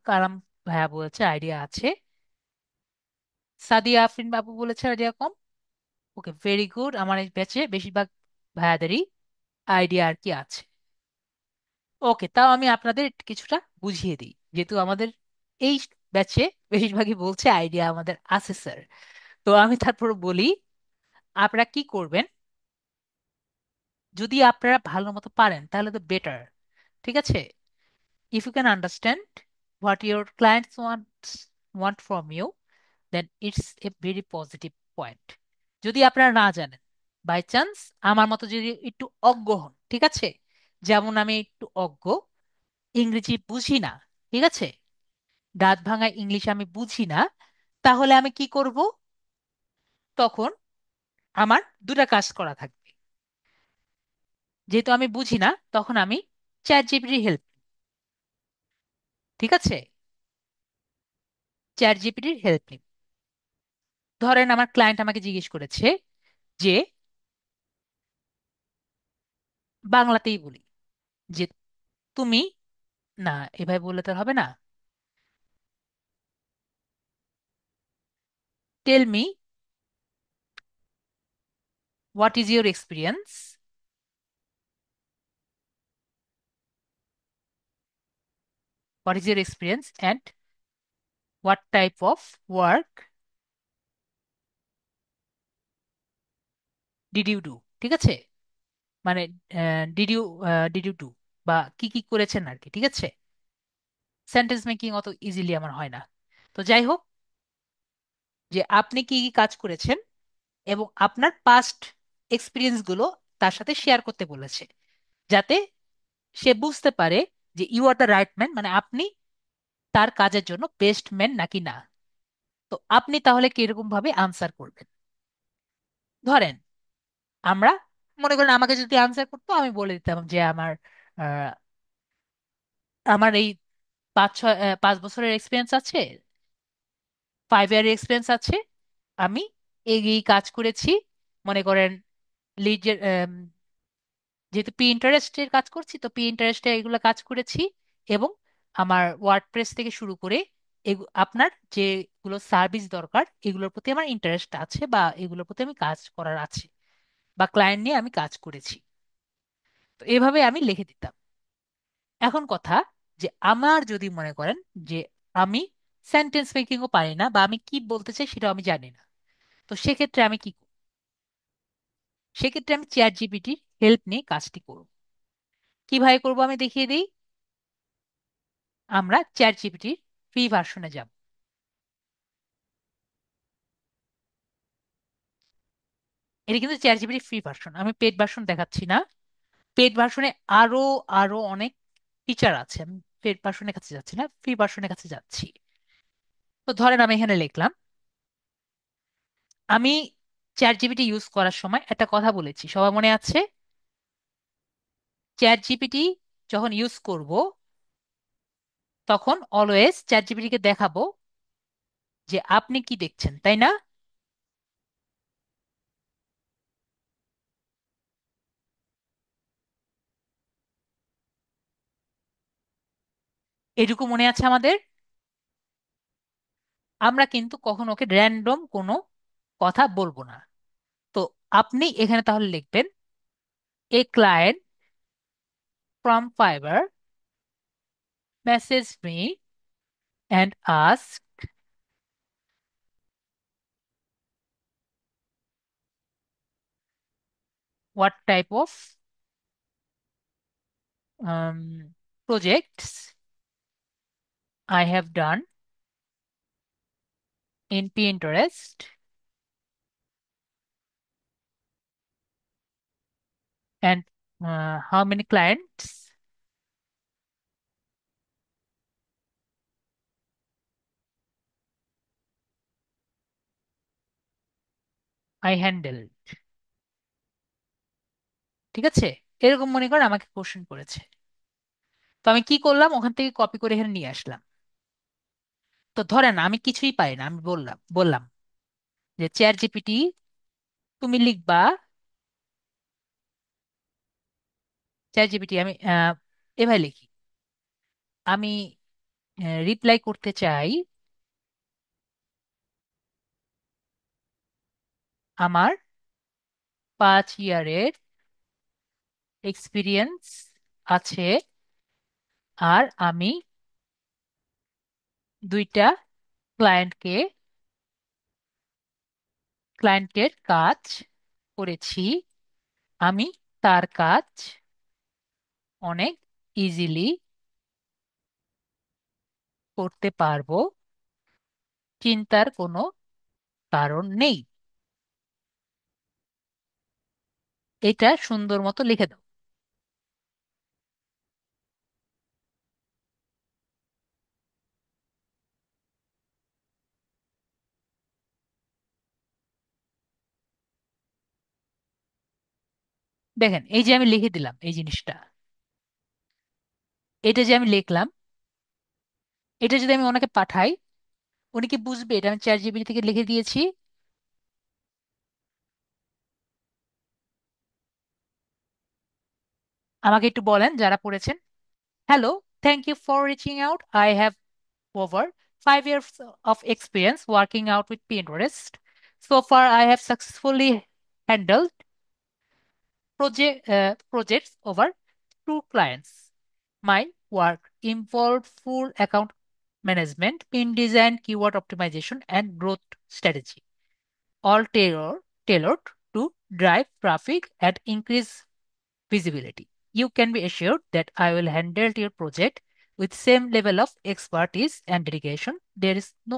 কালাম ভাইয়া বলেছে আইডিয়া আছে। সাদিয়া আফরিন বাবু বলেছে আইডিয়া কম। ওকে, ভেরি গুড। আমার এই ব্যাচে বেশিরভাগ ভাইয়াদেরই আইডিয়া আর কি আছে। ওকে, তাও আমি আপনাদের কিছুটা বুঝিয়ে দিই, যেহেতু আমাদের এই ব্যাচে বেশিরভাগই বলছে আইডিয়া আমাদের আছে স্যার। তো আমি তারপর বলি, আপনারা কি করবেন, যদি আপনারা ভালো মতো পারেন তাহলে তো বেটার, ঠিক আছে। If you can understand what your clients want from you, then it's a very positive point. যদি আপনারা না জানেন, বাই চান্স আমার মতো যদি একটু অজ্ঞ হন, ঠিক আছে, যেমন আমি একটু অজ্ঞ, ইংরেজি বুঝি না, ঠিক আছে, দাঁত ভাঙা ইংলিশ আমি বুঝি না, তাহলে আমি কি করব? তখন আমার দুটা কাজ করা থাকবে। যেহেতু আমি বুঝি না, তখন আমি চ্যাট জিপিটির হেল্প, ঠিক আছে, চ্যাট জিপিটির হেল্প নিই। ধরেন আমার ক্লায়েন্ট আমাকে জিজ্ঞেস করেছে যে, বাংলাতেই বলি, যে তুমি, না এভাবে বললে তো হবে না, tell me what is your experience, what is your experience and what type of work did you do, ঠিক আছে, মানে did you did you do, বা কি কি করেছেন আর কি, ঠিক আছে। সেন্টেন্স মেকিং অত ইজিলি আমার হয় না। তো যাই হোক, যে আপনি কি কি কাজ করেছেন এবং আপনার পাস্ট এক্সপিরিয়েন্স গুলো তার সাথে শেয়ার করতে বলেছে, যাতে সে বুঝতে পারে যে you are the right man, মানে আপনি তার কাজের জন্য বেস্ট ম্যান নাকি না। তো আপনি তাহলে কিরকম ভাবে আনসার করবেন? ধরেন আমরা, মনে করেন আমাকে যদি আনসার করতো, আমি বলে দিতাম যে আহ, আমার এই 5 বছরের এক্সপিরিয়েন্স আছে, 5 ইয়ারের এক্সপিরিয়েন্স আছে, আমি এই এই কাজ করেছি। মনে করেন লিডের, যেহেতু পি ইন্টারেস্টের কাজ করছি, তো পি ইন্টারেস্টে এগুলো কাজ করেছি, এবং আমার ওয়ার্ডপ্রেস থেকে শুরু করে আপনার যেগুলো সার্ভিস দরকার এগুলোর প্রতি আমার ইন্টারেস্ট আছে, বা এগুলোর প্রতি আমি কাজ করার আছে, বা ক্লায়েন্ট নিয়ে আমি কাজ করেছি। তো এভাবে আমি লিখে দিতাম। এখন কথা, যে আমার যদি মনে করেন যে আমি সেন্টেন্স মেকিংও পারি না, বা আমি কি বলতে চাই সেটাও আমি জানি না, তো সেক্ষেত্রে আমি কি করব? সেক্ষেত্রে আমি চ্যাট জিপিটির হেল্প নিয়ে কাজটি করব। কিভাবে করব আমি দেখিয়ে দিই। আমরা চ্যাট জিপিটির ফ্রি ভার্সনে যাব। এটা কিন্তু চ্যাট জিপিটির ফ্রি ভার্সন, আমি পেড ভার্সন দেখাচ্ছি না। পেড ভার্সনে আরো আরো অনেক ফিচার আছে, আমি পেড ভার্সনের কাছে যাচ্ছি না, ফ্রি ভার্সনের কাছে যাচ্ছি। তো ধরেন আমি এখানে লিখলাম, আমি চ্যাট জিপিটি ইউজ করার সময় একটা কথা বলেছি, সবার মনে আছে? চ্যাট জিপিটি যখন ইউজ করব, তখন অলওয়েজ চ্যাট জিপিটিকে দেখাবো যে আপনি কি দেখছেন, তাই না? এটুকু মনে আছে আমাদের? আমরা কিন্তু কখনো ওকে র্যান্ডম কোনো কথা বলবো না। তো আপনি এখানে তাহলে লিখবেন, a client from fibre message me and ask what type of projects I have done in Pinterest and how many clients I handled। ঠিক আছে? এরকম মনে করেন আমাকে কোশ্চেন করেছে, তো আমি কি করলাম, ওখান থেকে কপি করে এখানে নিয়ে আসলাম। তো ধরেন আমি কিছুই পাই না, আমি বললাম বললাম যে চ্যাট জিপিটি তুমি লিখবা, চ্যাট জিপিটি আমি এভাবে লিখি, আমি রিপ্লাই করতে চাই আমার 5 ইয়ারের এক্সপিরিয়েন্স আছে, আর আমি 2টা ক্লায়েন্টের কাজ করেছি, আমি তার কাজ অনেক ইজিলি করতে পারবো, চিন্তার কোনো কারণ নেই। এটা সুন্দর মতো লিখে দাও। দেখেন, এই যে আমি লিখে দিলাম এই জিনিসটা, এটা যে আমি লিখলাম, এটা যদি আমি ওনাকে পাঠাই, উনি কি বুঝবে এটা আমি চ্যাট জিপিটি থেকে লিখে দিয়েছি? আমাকে একটু বলেন যারা পড়েছেন। Hello, thank you for reaching out, I have over 5 years of experience working out with Pinterest. So far, I have successfully handled projects over 2 clients. My work involved full account management, pin design, keyword optimization, and growth strategy, all tailored to drive traffic and increase visibility. You can be assured that I will handle your project with same level of expertise and dedication. There is no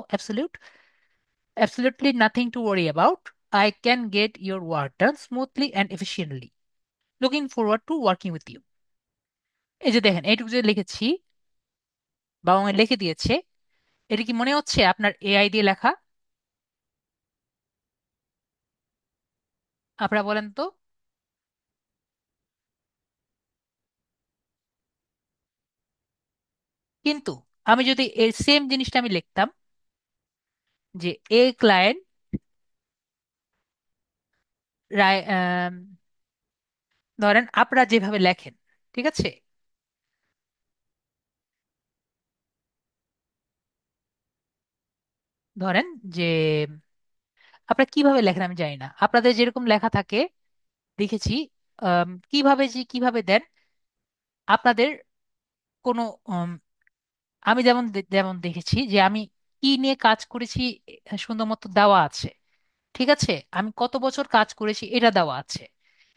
absolutely nothing to worry about. I can get your work done smoothly and efficiently. Looking forward to working with you. এই যে দেখেন, এইটুকু যে লিখেছি, বাবা মা লিখে দিয়েছে, এটা কি মনে হচ্ছে আপনার এআই দিয়ে লেখা? আপনারা বলেন তো। কিন্তু আমি যদি এই সেম জিনিসটা আমি লিখতাম, যে এ ক্লায়েন্ট ধরেন আপনারা যেভাবে লেখেন, ঠিক আছে, ধরেন যে আপনারা কিভাবে লেখেন আমি জানি না, আপনাদের যেরকম লেখা থাকে দেখেছি, কিভাবে দেন আপনাদের কোনো আমি যেমন দেখেছি যে আমি কি নিয়ে কাজ করেছি সুন্দর মতো দেওয়া আছে। ঠিক আছে, আমি কত বছর কাজ করেছি এটা দেওয়া আছে,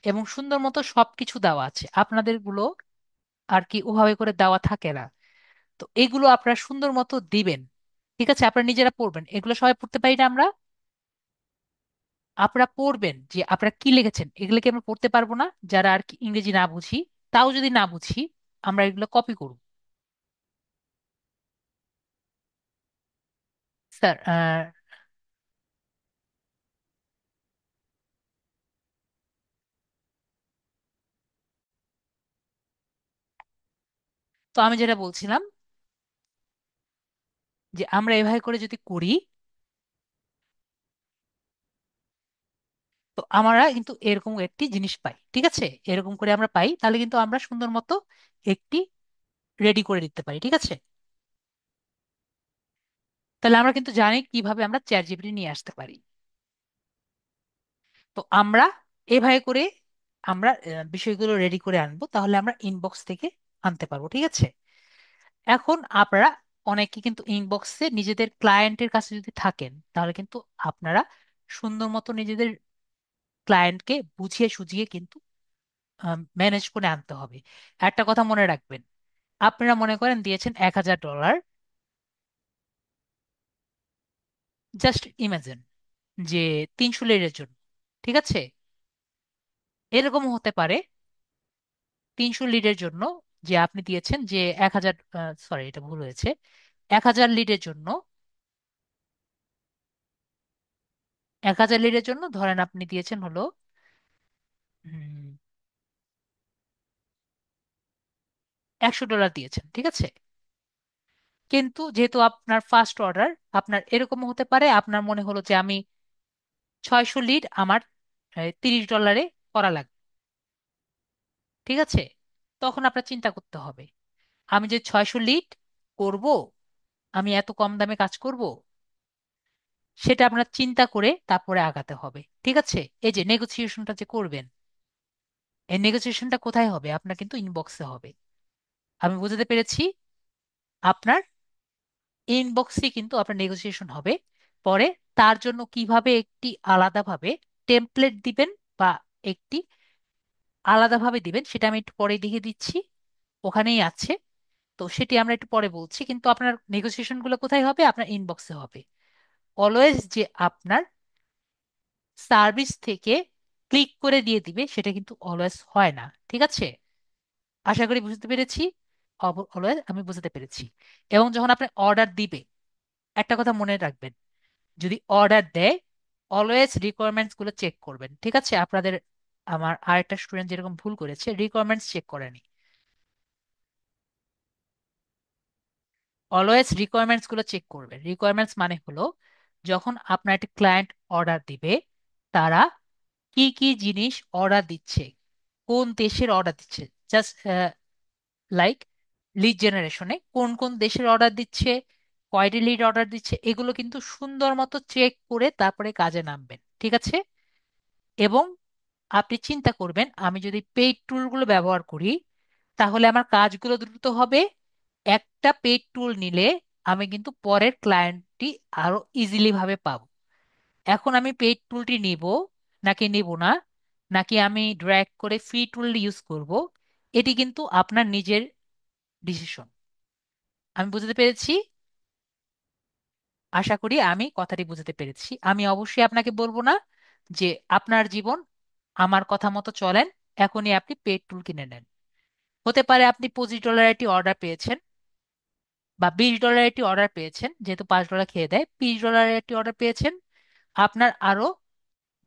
এবং সুন্দর মতো সবকিছু দেওয়া আছে। আপনাদের গুলো আর কি ওভাবে করে দেওয়া থাকে না। তো এগুলো আপনারা সুন্দর মতো দিবেন। ঠিক আছে, আপনারা নিজেরা পড়বেন, এগুলো সবাই পড়তে পারি না আমরা। আপনারা পড়বেন যে আপনারা কি লিখেছেন, এগুলো কি আমরা পড়তে পারবো না যারা আর কি ইংরেজি না বুঝি? তাও যদি না বুঝি, আমরা এগুলো কপি করব। স্যার, তো আমি যেটা বলছিলাম যে আমরা এভাবে করে যদি করি, তো আমরা কিন্তু এরকম একটি জিনিস পাই। ঠিক আছে, এরকম করে আমরা পাই, তাহলে কিন্তু আমরা সুন্দর মতো একটি রেডি করে দিতে পারি। ঠিক আছে, তাহলে আমরা কিন্তু জানি কিভাবে আমরা চ্যাট জিপিটি নিয়ে আসতে পারি। তো আমরা এভাবে করে আমরা বিষয়গুলো রেডি করে আনবো, তাহলে আমরা ইনবক্স থেকে আনতে পারবো। ঠিক আছে, এখন আপনারা অনেকে কিন্তু ইনবক্সে নিজেদের ক্লায়েন্টের কাছে যদি থাকেন, তাহলে কিন্তু আপনারা সুন্দর মতো নিজেদের ক্লায়েন্টকে বুঝিয়ে সুঝিয়ে কিন্তু ম্যানেজ করে আনতে হবে। একটা কথা মনে রাখবেন, আপনারা মনে করেন দিয়েছেন $1,000, জাস্ট ইমাজিন যে 300 লিটারের জন্য। ঠিক আছে, এরকম হতে পারে 300 লিটারের জন্য যে আপনি দিয়েছেন যে 1,000, সরি এটা ভুল হয়েছে, 1,000 লিটারের জন্য, 1,000 লিটারের জন্য ধরেন আপনি দিয়েছেন হলো $100 দিয়েছেন। ঠিক আছে, কিন্তু যেহেতু আপনার ফার্স্ট অর্ডার, আপনার এরকম হতে পারে আপনার মনে হলো যে আমি 600 লিড আমার $30 করা লাগবে। ঠিক আছে, তখন আপনার চিন্তা করতে হবে আমি যে 600 লিড করব, আমি এত কম দামে কাজ করব, সেটা আপনার চিন্তা করে তারপরে আগাতে হবে। ঠিক আছে, এই যে নেগোসিয়েশনটা যে করবেন, এই নেগোসিয়েশনটা কোথায় হবে? আপনার কিন্তু ইনবক্সে হবে। আমি বুঝতে পেরেছি, আপনার ইনবক্সে কিন্তু আপনার নেগোসিয়েশন হবে। পরে তার জন্য কিভাবে একটি আলাদাভাবে টেমপ্লেট দিবেন বা একটি আলাদাভাবে দিবেন, সেটা আমি একটু পরে দেখিয়ে দিচ্ছি, ওখানেই আছে। তো সেটি আমরা একটু পরে বলছি, কিন্তু আপনার নেগোসিয়েশন গুলো কোথায় হবে? আপনার ইনবক্সে হবে। অলওয়েজ যে আপনার সার্ভিস থেকে ক্লিক করে দিয়ে দিবে, সেটা কিন্তু অলওয়েজ হয় না। ঠিক আছে, আশা করি বুঝতে পেরেছি। অলওয়েজ আমি বুঝতে পেরেছি। এবং যখন আপনি অর্ডার দিবে, একটা কথা মনে রাখবেন, যদি অর্ডার দেয়, অলওয়েজ রিকোয়ারমেন্টস গুলো চেক করবেন। ঠিক আছে, আপনাদের আমার আরেকটা স্টুডেন্ট যেরকম ভুল করেছে, রিকোয়ারমেন্টস চেক করেনি। অলওয়েজ রিকোয়ারমেন্টস গুলো চেক করবেন। রিকোয়ারমেন্টস মানে হলো যখন আপনার একটা ক্লায়েন্ট অর্ডার দিবে, তারা কি কি জিনিস অর্ডার দিচ্ছে, কোন দেশের অর্ডার দিচ্ছে, জাস্ট লাইক লিড জেনারেশনে কোন কোন দেশের অর্ডার দিচ্ছে, কয়টি লিড অর্ডার দিচ্ছে, এগুলো কিন্তু সুন্দর মতো চেক করে তারপরে কাজে নামবেন। ঠিক আছে, এবং আপনি চিন্তা করবেন আমি যদি পেইড টুলগুলো ব্যবহার করি, তাহলে আমার কাজগুলো দ্রুত হবে। একটা পেইড টুল নিলে আমি কিন্তু পরের ক্লায়েন্টটি আরো ইজিলি ভাবে পাবো। এখন আমি পেইড টুলটি নিব নাকি নিব না, নাকি আমি ড্র্যাগ করে ফ্রি টুল ইউজ করব, এটি কিন্তু আপনার নিজের ডিসিশন। আমি বুঝতে পেরেছি, আশা করি আমি কথাটি বুঝতে পেরেছি। আমি অবশ্যই আপনাকে বলবো না যে আপনার জীবন আমার কথা মতো চলেন, এখনই আপনি পেড টুল কিনে নেন। হতে পারে আপনি $25 একটি অর্ডার পেয়েছেন, বা $20 একটি অর্ডার পেয়েছেন, যেহেতু $5 খেয়ে দেয়, $20 একটি অর্ডার পেয়েছেন। আপনার আরো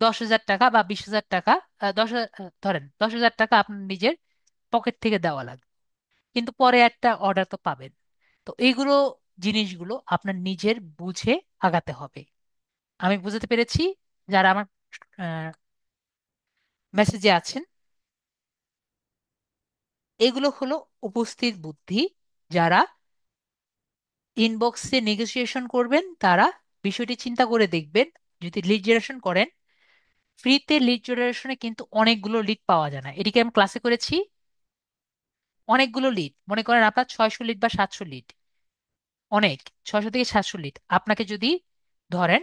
10,000 টাকা বা 20,000 টাকা, 10,000, ধরেন 10,000 টাকা আপনার নিজের পকেট থেকে দেওয়া লাগবে, কিন্তু পরে একটা অর্ডার তো পাবেন। তো এইগুলো জিনিসগুলো আপনার নিজের বুঝে আগাতে হবে। আমি বুঝতে পেরেছি। যারা আমার মেসেজে আছেন, এগুলো হলো উপস্থিত বুদ্ধি। যারা ইনবক্সে নেগোসিয়েশন করবেন, তারা বিষয়টি চিন্তা করে দেখবেন। যদি লিড জেনারেশন করেন, ফ্রিতে লিড জেনারেশনে কিন্তু অনেকগুলো লিড পাওয়া যায় না, এটিকে আমি ক্লাসে করেছি। অনেকগুলো লিড, মনে করেন আপনার 600 লিড বা 700 লিড, অনেক, 600 থেকে 700 লিড আপনাকে যদি ধরেন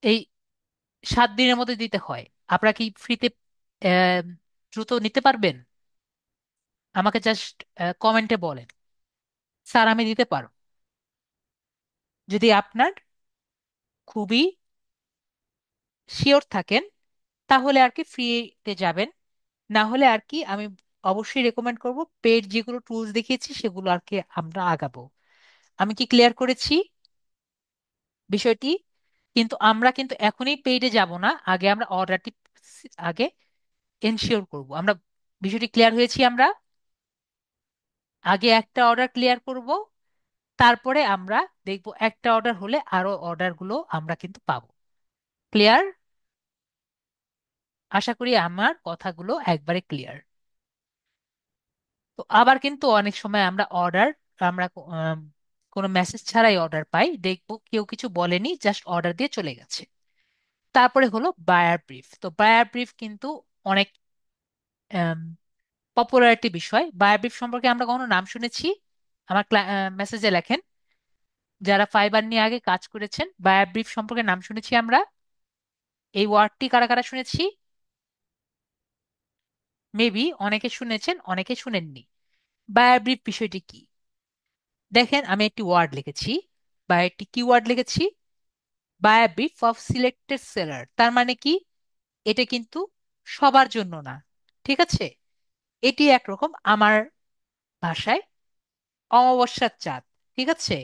এই 7 দিনের মধ্যে দিতে হয়, আপনারা কি ফ্রিতে দ্রুত নিতে পারবেন? আমাকে জাস্ট কমেন্টে বলেন, স্যার আমি দিতে পারো। যদি আপনার খুবই শিওর থাকেন তাহলে আর কি ফ্রিতে যাবেন, না হলে আর কি আমি অবশ্যই রেকমেন্ড করব পেড যেগুলো টুলস দেখিয়েছি সেগুলো আর কি আমরা আগাবো। আমি কি ক্লিয়ার করেছি বিষয়টি? কিন্তু আমরা কিন্তু এখনই পেইডে যাব না, আগে আমরা অর্ডারটি আগে এনশিওর করব আমরা। বিষয়টি ক্লিয়ার হয়েছি আমরা? আগে একটা অর্ডার ক্লিয়ার করব, তারপরে আমরা দেখব একটা অর্ডার হলে আরো অর্ডারগুলো আমরা কিন্তু পাবো। ক্লিয়ার? আশা করি আমার কথাগুলো একবারে ক্লিয়ার। তো আবার কিন্তু অনেক সময় আমরা কোনো মেসেজ ছাড়াই অর্ডার পাই, দেখবো কেউ কিছু বলেনি, জাস্ট অর্ডার দিয়ে চলে গেছে। তারপরে হলো বায়ার ব্রিফ। তো বায়ার ব্রিফ কিন্তু অনেক পপুলার একটি বিষয়। বায়ার ব্রিফ সম্পর্কে আমরা কখনো নাম শুনেছি? আমার মেসেজে লেখেন, যারা ফাইবার নিয়ে আগে কাজ করেছেন, বায়ার ব্রিফ সম্পর্কে নাম শুনেছি আমরা? এই ওয়ার্ডটি কারা কারা শুনেছি? মেবি অনেকে শুনেছেন, অনেকে শুনেননি। বায়ার ব্রিফ বিষয়টি কি? দেখেন আমি একটি ওয়ার্ড লিখেছি বা একটি কিওয়ার্ড লিখেছি, buyer brief of selected seller. তার মানে কি? এটা কিন্তু সবার জন্য না, ঠিক আছে? এটি একরকম আমার ভাষায় অমাবস্যার চাঁদ, ঠিক আছে?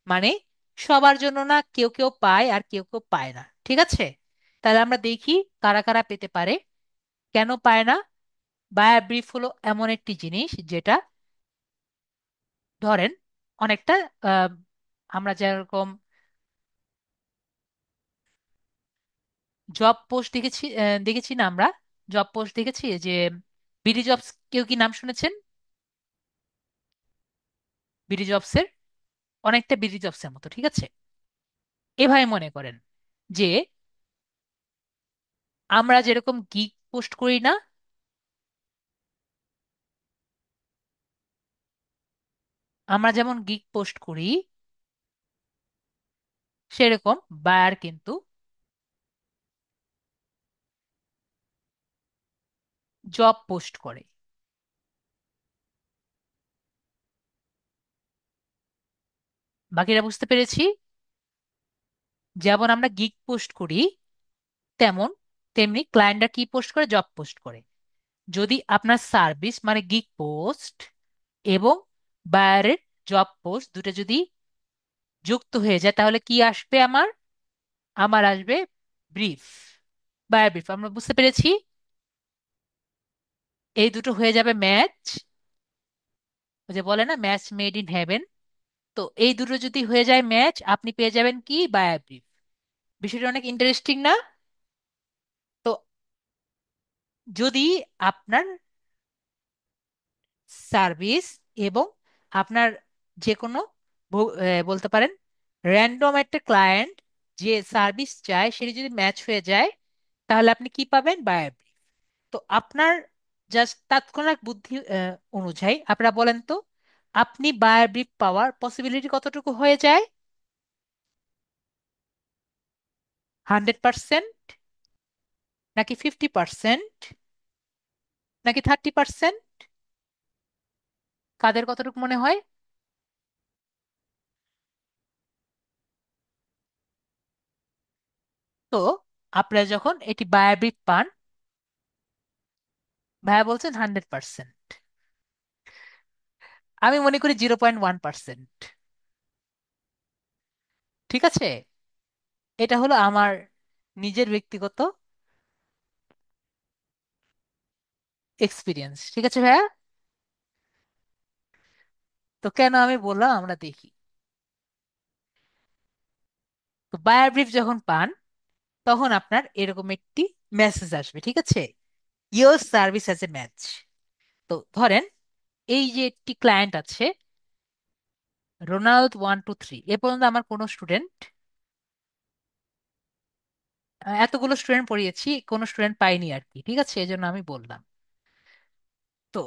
মানে সবার জন্য না, কেউ কেউ পায় আর কেউ কেউ পায় না, ঠিক আছে? তাহলে আমরা দেখি কারা কারা পেতে পারে, কেন পায় না। বায়ার ব্রিফ হলো এমন একটি জিনিস যেটা ধরেন অনেকটা আহ, আমরা যেরকম জব পোস্ট দেখেছি, দেখেছি না আমরা? জব পোস্ট দেখেছি যে বিডি জবস, কেউ কি নাম শুনেছেন বিডি জবসের? অনেকটা বিডি জবসের মতো, ঠিক আছে? এভাবে মনে করেন যে আমরা যেরকম গিগ পোস্ট করি না, আমরা যেমন গিগ পোস্ট করি সেরকম বায়ার কিন্তু জব পোস্ট করে। বাকিরা বুঝতে পেরেছি? যেমন আমরা গিগ পোস্ট করি তেমন তেমনি ক্লায়েন্টরা কি পোস্ট করে? জব পোস্ট করে। যদি আপনার সার্ভিস মানে গিগ পোস্ট এবং বায়ারের জব পোস্ট দুটো যদি যুক্ত হয়ে যায় তাহলে কি আসবে আমার? আমার আসবে ব্রিফ, বায়ার ব্রিফ। আমরা বুঝতে পেরেছি? এই দুটো হয়ে যাবে ম্যাচ। ওই যে বলে না, ম্যাচ মেড ইন হেভেন। তো এই দুটো যদি হয়ে যায় ম্যাচ, আপনি পেয়ে যাবেন কি? Buyer brief. বিষয়টা অনেক ইন্টারেস্টিং না? তো যদি আপনার সার্ভিস এবং আপনার যে কোনো বলতে পারেন র্যান্ডম একটা ক্লায়েন্ট যে সার্ভিস চায় সেটি যদি ম্যাচ হয়ে যায় তাহলে আপনি কি পাবেন? Buyer brief. তো আপনার জাস্ট তাৎক্ষণিক বুদ্ধি অনুযায়ী আপনারা বলেন তো, আপনি বায়ার ব্রিফ পাওয়ার পসিবিলিটি কতটুকু হয়ে যায়? 100%, নাকি 50%, নাকি 30%? কাদের কতটুকু মনে হয়? তো আপনারা যখন এটি বায়াবৃত পান, ভাইয়া বলছেন 100%, আমি মনে করি 0.1%। ঠিক আছে? এটা হলো আমার নিজের ব্যক্তিগত এক্সপিরিয়েন্স, ঠিক আছে ভাইয়া? তো কেন আমি বললাম আমরা দেখি। তো বায়ার ব্রিফ যখন পান তখন আপনার এরকম একটি মেসেজ আসবে, ঠিক আছে? Your service as a match. তো ধরেন এই যে একটি ক্লায়েন্ট আছে, রোনাল্ড 1 2 3, এ পর্যন্ত আমার কোনো স্টুডেন্ট এতগুলো স্টুডেন্ট পড়িয়েছি, কোনো স্টুডেন্ট পাইনি আর কি, ঠিক আছে, এই জন্য আমি বললাম। তো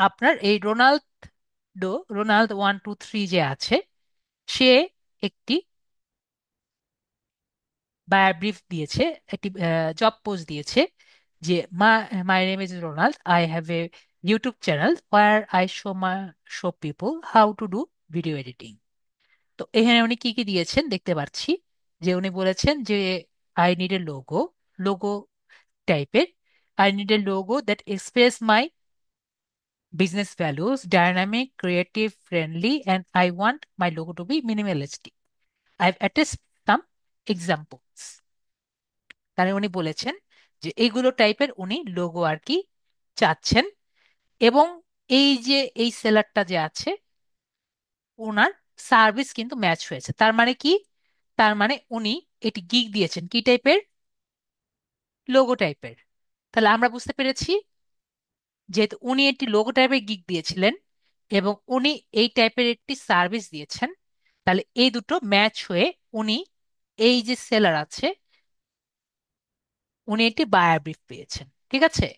আপনার এই রোনাল্ড 1 2 3 যে আছে, সে একটি ব্রিফ দিয়েছে, একটি জব পোস্ট দিয়েছে যে my name is Ronald, I have a YouTube channel where I show people how to do video editing. তো এখানে উনি কি কি দিয়েছেন দেখতে পাচ্ছি, যে উনি বলেছেন যে আই নিড এ লোগো টাইপের, I need a logo that express my business values, dynamic, creative, friendly, and I want my logo to be minimalistic. I've attached some examples. তাহলে উনি বলেছেন যে এইগুলো টাইপের উনি লোগো আর কি চাচ্ছেন। এবং এই যে এই সেলারটা যে আছে, ওনার সার্ভিস কিন্তু ম্যাচ হয়েছে। তার মানে কি? তার মানে উনি এটি গিগ দিয়েছেন কি টাইপের? লোগো টাইপের। তাহলে আমরা বুঝতে পেরেছি, যেহেতু উনি একটি লোগো টাইপের গিগ দিয়েছিলেন এবং উনি এই টাইপের একটি সার্ভিস দিয়েছেন, তাহলে এই দুটো ম্যাচ হয়ে উনি, এই যে সেলার আছে, উনি একটি বায়ার ব্রিফ পেয়েছেন, ঠিক আছে।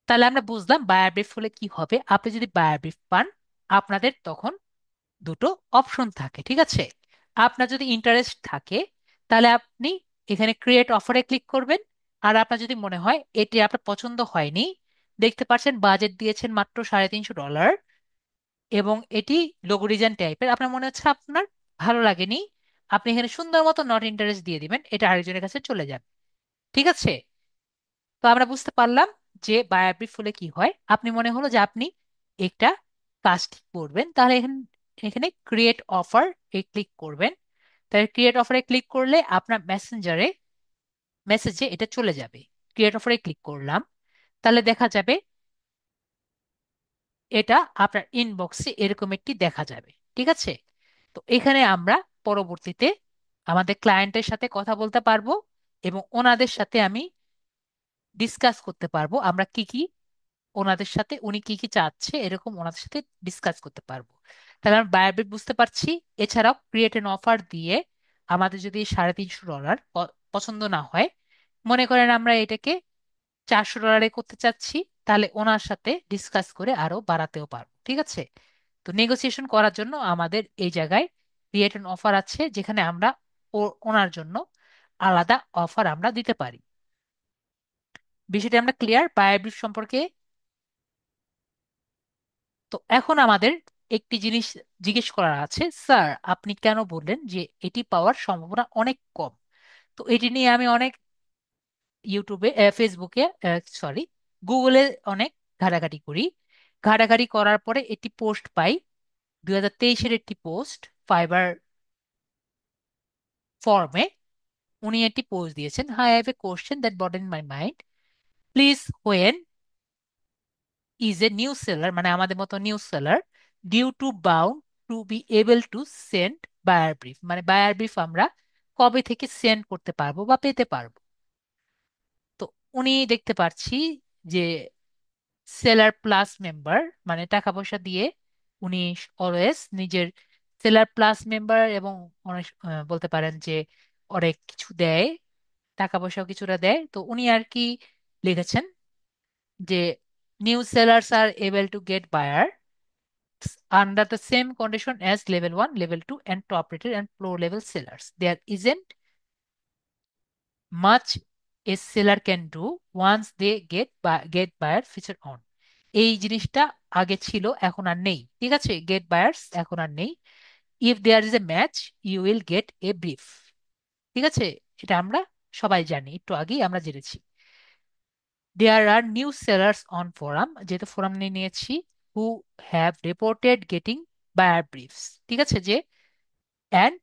তাহলে আমরা বুঝলাম বায়ার ব্রিফ হলে কি হবে। আপনি যদি বায়ার ব্রিফ পান, আপনাদের তখন দুটো অপশন থাকে, ঠিক আছে। আপনার যদি ইন্টারেস্ট থাকে, তাহলে আপনি এখানে ক্রিয়েট অফারে ক্লিক করবেন। আর আপনার যদি মনে হয় এটি আপনার পছন্দ হয়নি, দেখতে পাচ্ছেন বাজেট দিয়েছেন মাত্র $350, এবং এটি লোগো ডিজাইন টাইপের, আপনার মনে হচ্ছে আপনার ভালো লাগেনি, আপনি এখানে সুন্দর মতো নট ইন্টারেস্ট দিয়ে দিবেন, এটা আরেকজনের কাছে চলে যাবে, ঠিক আছে। তো আমরা বুঝতে পারলাম যে বায়োগ্রাফি ফুলে কি হয়। আপনি মনে হলো যে আপনি একটা কাজ ঠিক করবেন, তাহলে এখানে এখানে ক্রিয়েট অফার এ ক্লিক করবেন। তাহলে ক্রিয়েট অফারে ক্লিক করলে আপনার মেসেজে এটা চলে যাবে। ক্রিয়েট অফারে ক্লিক করলাম, তাহলে দেখা যাবে এটা আপনার ইনবক্সে এরকম একটি দেখা যাবে, ঠিক আছে। তো এখানে আমরা পরবর্তীতে আমাদের ক্লায়েন্টের সাথে কথা বলতে পারবো, এবং ওনাদের সাথে আমি ডিসকাস করতে পারবো আমরা কি কি, ওনাদের সাথে উনি কি কি চাচ্ছে এরকম ওনাদের সাথে ডিসকাস করতে পারবো। তাহলে আমরা বায়োবিট বুঝতে পারছি। এছাড়াও ক্রিয়েট এন অফার দিয়ে আমাদের যদি $350 পছন্দ না হয়, মনে করেন আমরা এটাকে $400 করতে চাচ্ছি, তাহলে ওনার সাথে ডিসকাস করে আরো বাড়াতেও পারবো, ঠিক আছে। তো নেগোসিয়েশন করার জন্য আমাদের এই জায়গায় ক্রিয়েট এন অফার আছে, যেখানে আমরা ওনার জন্য আলাদা অফার আমরা দিতে পারি। বিষয়টি আমরা ক্লিয়ার বায়োব্রিফ সম্পর্কে। তো এখন আমাদের একটি জিনিস জিজ্ঞেস করার আছে, স্যার আপনি কেন বললেন যে এটি পাওয়ার সম্ভাবনা অনেক কম? তো এটি নিয়ে আমি অনেক ইউটিউবে, ফেসবুকে, সরি, গুগলে অনেক ঘাটাঘাটি করি। ঘাটাঘাটি করার পরে একটি পোস্ট পাই, 2023-এর একটি পোস্ট ফাইবার ফর্মে। উনি একটি পোস্ট দিয়েছেন, hi have a question that but in my mind, please when is a new seller, মানে আমাদের মতো new seller, due to bound to be able to send buyer brief, মানে buyer brief আমরা কবে থেকে সেন্ড করতে পারবো বা পেতে পারবো। তো উনি দেখতে পাচ্ছি যে সেলার প্লাস মেম্বার, মানে টাকা পয়সা দিয়ে উনি অলওয়েজ নিজের সেলার প্লাস মেম্বার, এবং অনেক বলতে পারেন যে অনেক কিছু দেয়, টাকা পয়সাও কিছুটা দেয়। তো উনি আর কি লিখেছেন যে new sellers are able to get buyer under the same condition as level 1, level 2, and top rated and pro level sellers. There isn't much a seller can do once they get buyer feature on. এই জিনিসটা আগে ছিল, এখন আর নেই, ঠিক আছে। Gate buyers এখন আর নেই। If there is a match you will get a brief, ঠিক আছে। এটা আমরা সবাই জানি, একটু আগেই আমরা জেনেছি। There are new sellers on forum, যেহেতু ফোরাম নিয়ে নিয়েছি, who have reported getting buyer briefs, ঠিক আছে, যে অ্যান্ড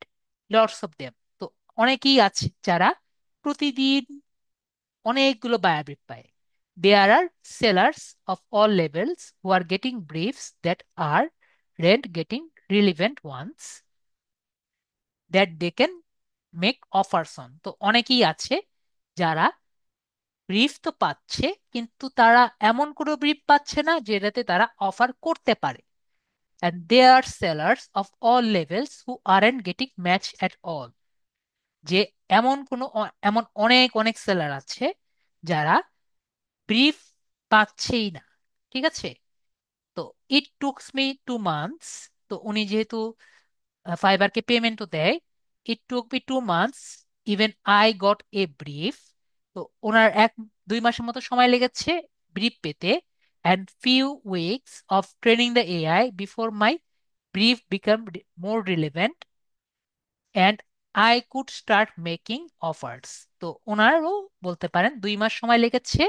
লটস অফ দেম। তো অনেকেই আছে যারা প্রতিদিন অনেকগুলো বায়োব্রিফ পায়। There are sellers of all levels who are getting briefs that aren't getting relevant ones that they can make offers on. তো অনেকেই আছে যারা ব্রিফ তো পাচ্ছে, কিন্তু তারা এমন কোনো ব্রিফ পাচ্ছে না যেটাতে তারা অফার করতে পারে। And they are sellers of all levels who aren't getting match at all. যে এমন অনেক অনেক সেলার আছে যারা ব্রিফ পাচ্ছেই না। ঠিক আছে? তো ইট টুকস মি 2 মান্থস। তো উনি যেহেতু ফাইবারকে পেমেন্টও দেয়, it took me 2 months even I got a brief. তো ওনার 1-2 মাসের মতো সময় লেগেছে ব্রিফ পেতে, and few weeks of training the AI before my brief become more relevant and I could start making offers. তো ওনারও বলতে পারেন 2 মাস সময় লেগেছে,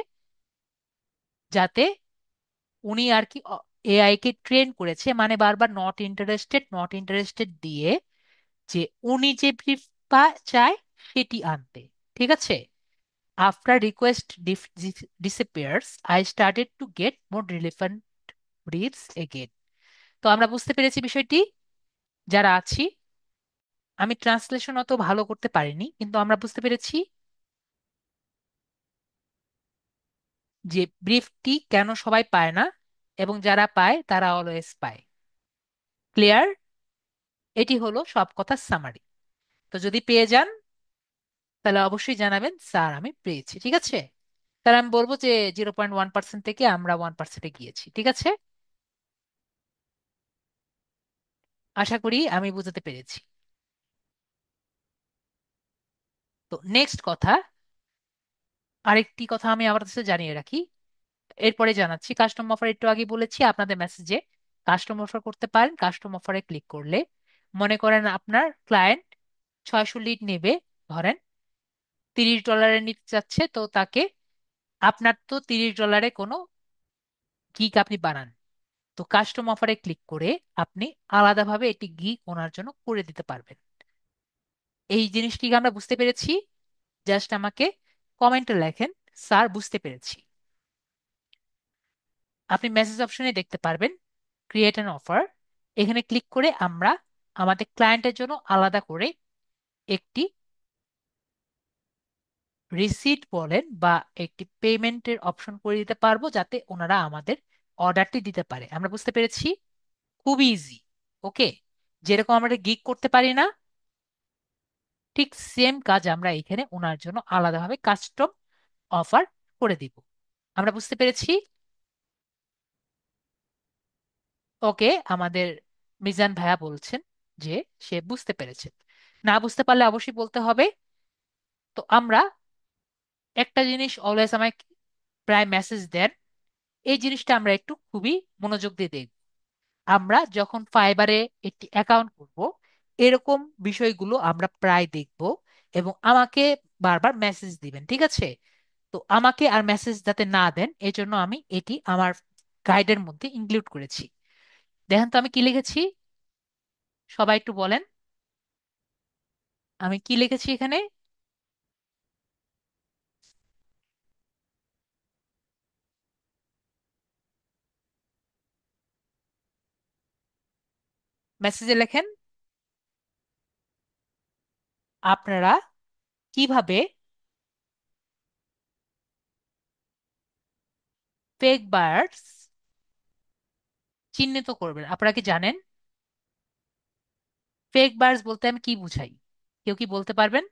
যাতে উনি আর কি এআই কে ট্রেন করেছে, মানে বারবার নট ইন্টারেস্টেড নট ইন্টারেস্টেড দিয়ে যে উনি যে ব্রিফ চায় সেটি আনতে। ঠিক আছে? After request disappears I started to get more relevant briefs again. তো আমরা বুঝতে পেরেছি বিষয়টি যারা আছি। আমি ট্রান্সলেশন অত ভালো করতে পারিনি, কিন্তু আমরা বুঝতে পেরেছি যে ব্রিফটি কেন সবাই পায় না, এবং যারা পায় তারা অলওয়েজ পায়। ক্লিয়ার? এটি হলো সব কথার সামারি। তো যদি পেয়ে যান তাহলে অবশ্যই জানাবেন, স্যার আমি পেয়েছি। ঠিক আছে? তাহলে আমি বলবো যে 0.1% থেকে আমরা 1%-এ গিয়েছি। ঠিক আছে? আশা করি আমি বুঝাতে পেরেছি। তো নেক্সট কথা, আরেকটি কথা আমি আবার কাছে জানিয়ে রাখি, এরপরে জানাচ্ছি। কাস্টম অফার একটু আগে বলেছি আপনাদের মেসেজে কাস্টম অফার করতে পারেন। কাস্টম অফারে ক্লিক করলে, মনে করেন আপনার ক্লায়েন্ট 600 লিড নেবে, ধরেন $30 নিতে চাচ্ছে, তো তাকে, আপনার তো $30 কোনো গিগ আপনি বানান, তো কাস্টম অফারে ক্লিক করে আপনি আলাদাভাবে এটি গিগ ওনার জন্য করে দিতে পারবেন। এই জিনিসটি আমরা বুঝতে পেরেছি? জাস্ট আমাকে কমেন্টে লেখেন, স্যার বুঝতে পেরেছি। আপনি মেসেজ অপশনে দেখতে পারবেন ক্রিয়েট অ্যান অফার। এখানে ক্লিক করে আমরা আমাদের ক্লায়েন্টের জন্য আলাদা করে একটি রিসিট বলেন বা একটি পেমেন্টের অপশন করে দিতে পারবো, যাতে ওনারা আমাদের অর্ডারটি দিতে পারে। আমরা বুঝতে পেরেছি? খুবই ইজি। ওকে? যেরকম আমরা গিগ করতে পারি না, ঠিক সেম কাজ আমরা এখানে ওনার জন্য আলাদাভাবে কাস্টম অফার করে দিব। আমরা বুঝতে পেরেছি? ওকে, আমাদের মিজান ভাইয়া বলছেন যে সে বুঝতে পেরেছে। না বুঝতে পারলে অবশ্যই বলতে হবে। তো আমরা একটা জিনিস অলওয়েজ আমায় প্রায় মেসেজ দেন, এই জিনিসটা আমরা একটু খুবই মনোযোগ দিয়ে দেখব। আমরা যখন ফাইবারে একটি অ্যাকাউন্ট করব, এরকম বিষয়গুলো আমরা প্রায় দেখব, এবং আমাকে বারবার মেসেজ দিবেন। ঠিক আছে? তো আমাকে আর মেসেজ যাতে না দেন, এজন্য আমি এটি আমার গাইডের মধ্যে ইনক্লুড করেছি। দেখেন তো আমি কি লিখেছি, সবাই একটু বলেন আমি কি লিখেছি এখানে। মেসেজে লেখেন আপনারা কিভাবে ফেক বায়ার্স চিহ্নিত করবেন। আপনারা কি জানেন ফেক বায়ার্স বলতে আমি কি বুঝাই? কেউ কি বলতে পারবেন?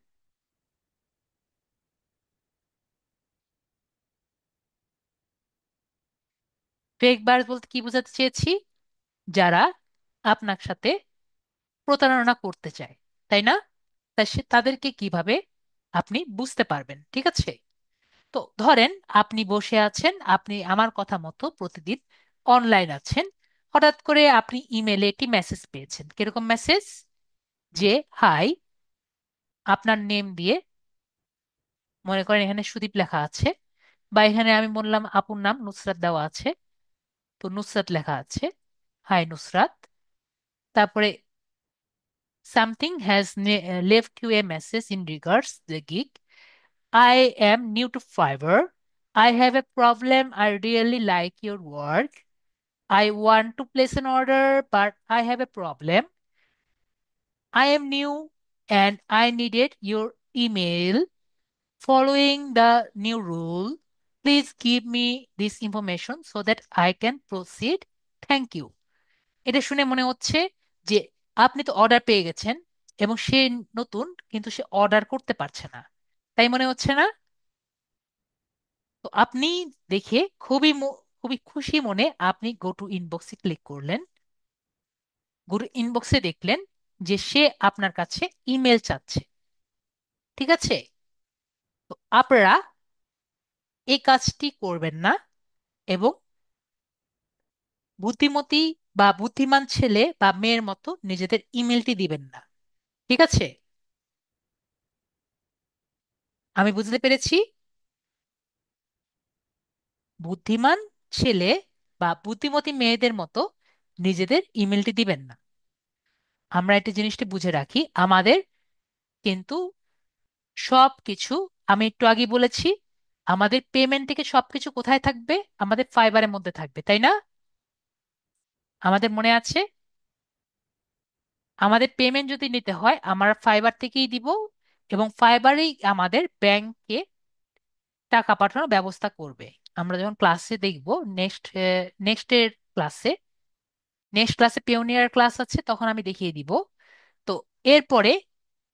ফেক বায়ার্স বলতে কি বোঝাতে চেয়েছি? যারা আপনার সাথে প্রতারণা করতে চায়, তাই না? তাদেরকে কিভাবে আপনি বুঝতে পারবেন? ঠিক আছে? তো ধরেন আপনি বসে আছেন, আপনি আমার কথা মতো প্রতিদিন অনলাইন আছেন, হঠাৎ করে আপনি ইমেলে একটি মেসেজ পেয়েছেন। কিরকম মেসেজ? যে হাই, আপনার নেম দিয়ে, মনে করেন এখানে সুদীপ লেখা আছে, বা এখানে আমি বললাম আপুর নাম নুসরাত দেওয়া আছে, তো নুসরাত লেখা আছে, হাই নুসরাত। তারপরে something has left you a message in regards the gig. I am new to Fiverr. I have a problem. I really like your work. I want to place an order, but I have a problem. I am new and I needed your email. Following the new rule, please give me this information so that I can proceed. Thank you. এটা শুনে মনে হচ্ছে যে আপনি তো order পেয়ে গেছেন, এবং সে নতুন, কিন্তু সে অর্ডার করতে পারছে না, তাই মনে হচ্ছে না? তো আপনি দেখে খুবই খুশি মনে আপনি গো টু ইনবক্সে ক্লিক করলেন। গো টু ইনবক্সে দেখলেন যে সে আপনার কাছে ইমেল চাচ্ছে। ঠিক আছে? তো আপনারা এই কাজটি করবেন না, এবং বুদ্ধিমতী বা বুদ্ধিমান ছেলে বা মেয়ের মতো নিজেদের ইমেলটি দিবেন না। ঠিক আছে? আমি বুঝতে পেরেছি। বুদ্ধিমান ছেলে বা বুদ্ধিমতী মেয়েদের মতো নিজেদের ইমেলটি দিবেন না। আমরা একটা জিনিসটি বুঝে রাখি, আমাদের কিন্তু সব কিছু, আমি একটু আগে বলেছি, আমাদের পেমেন্ট থেকে সবকিছু কোথায় থাকবে? আমাদের ফাইবারের মধ্যে থাকবে, তাই না? আমাদের মনে আছে? আমাদের পেমেন্ট যদি নিতে হয় আমরা ফাইবার থেকেই দিব, এবং ফাইবারেই আমাদের ব্যাংকে টাকা পাঠানোর ব্যবস্থা করবে। আমরা যখন ক্লাসে দেখব, নেক্সট নেক্সটের ক্লাসে নেক্সট ক্লাসে পিওনিয়ার ক্লাস আছে, তখন আমি দেখিয়ে দিব। তো এরপরে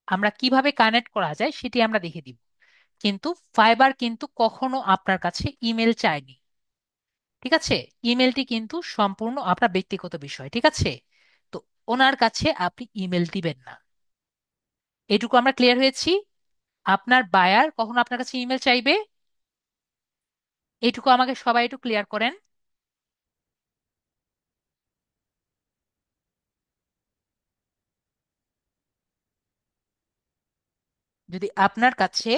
আমরা কিভাবে কানেক্ট করা যায় সেটি আমরা দেখিয়ে দিব। কিন্তু ফাইবার কিন্তু কখনো আপনার কাছে ইমেল চায়নি। ঠিক আছে? ইমেলটি কিন্তু সম্পূর্ণ আপনার ব্যক্তিগত বিষয়। ঠিক আছে? তো ওনার কাছে আপনি ইমেল দিবেন না। এটুকু আমরা ক্লিয়ার হয়েছি? আপনার বায়ার কখনো আপনার কাছে ইমেল চাইবে? এইটুকু আমাকে সবাই একটু ক্লিয়ার করেন। যদি আপনার কাছে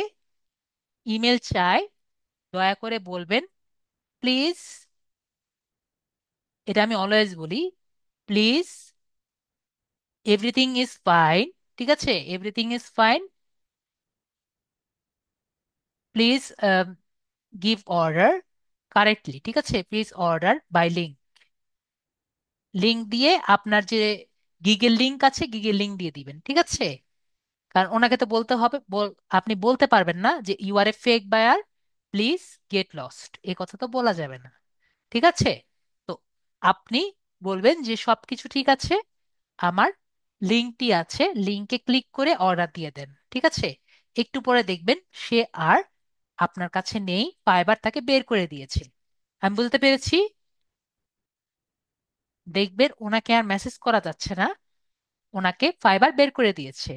ইমেল চায়, দয়া করে বলবেন, প্লিজ, এটা আমি অলওয়েজ বলি, প্লিজ, এভরিথিং ইজ ফাইন। ঠিক আছে? Everything is fine, please give order correctly. ঠিক আছে? Please order by link. Link দিয়ে আপনার যে গিগের লিঙ্ক আছে, গিগের লিঙ্ক দিয়ে দিবেন। ঠিক আছে? কারণ ওনাকে তো বলতে হবে, আপনি বলতে পারবেন না যে you are a fake buyer, please get lost, এ কথা তো বলা যাবে না। ঠিক আছে? তো আপনি বলবেন যে সবকিছু ঠিক আছে, আমার লিঙ্কটি আছে, লিঙ্কে ক্লিক করে অর্ডার দিয়ে দেন। ঠিক আছে? একটু পরে দেখবেন সে আর আপনার কাছে নেই, ফাইবার তাকে বের করে দিয়েছে। আমি বলতে পেরেছি? দেখবেন ওনাকে আর মেসেজ করা যাচ্ছে না, ওনাকে ফাইবার বের করে দিয়েছে।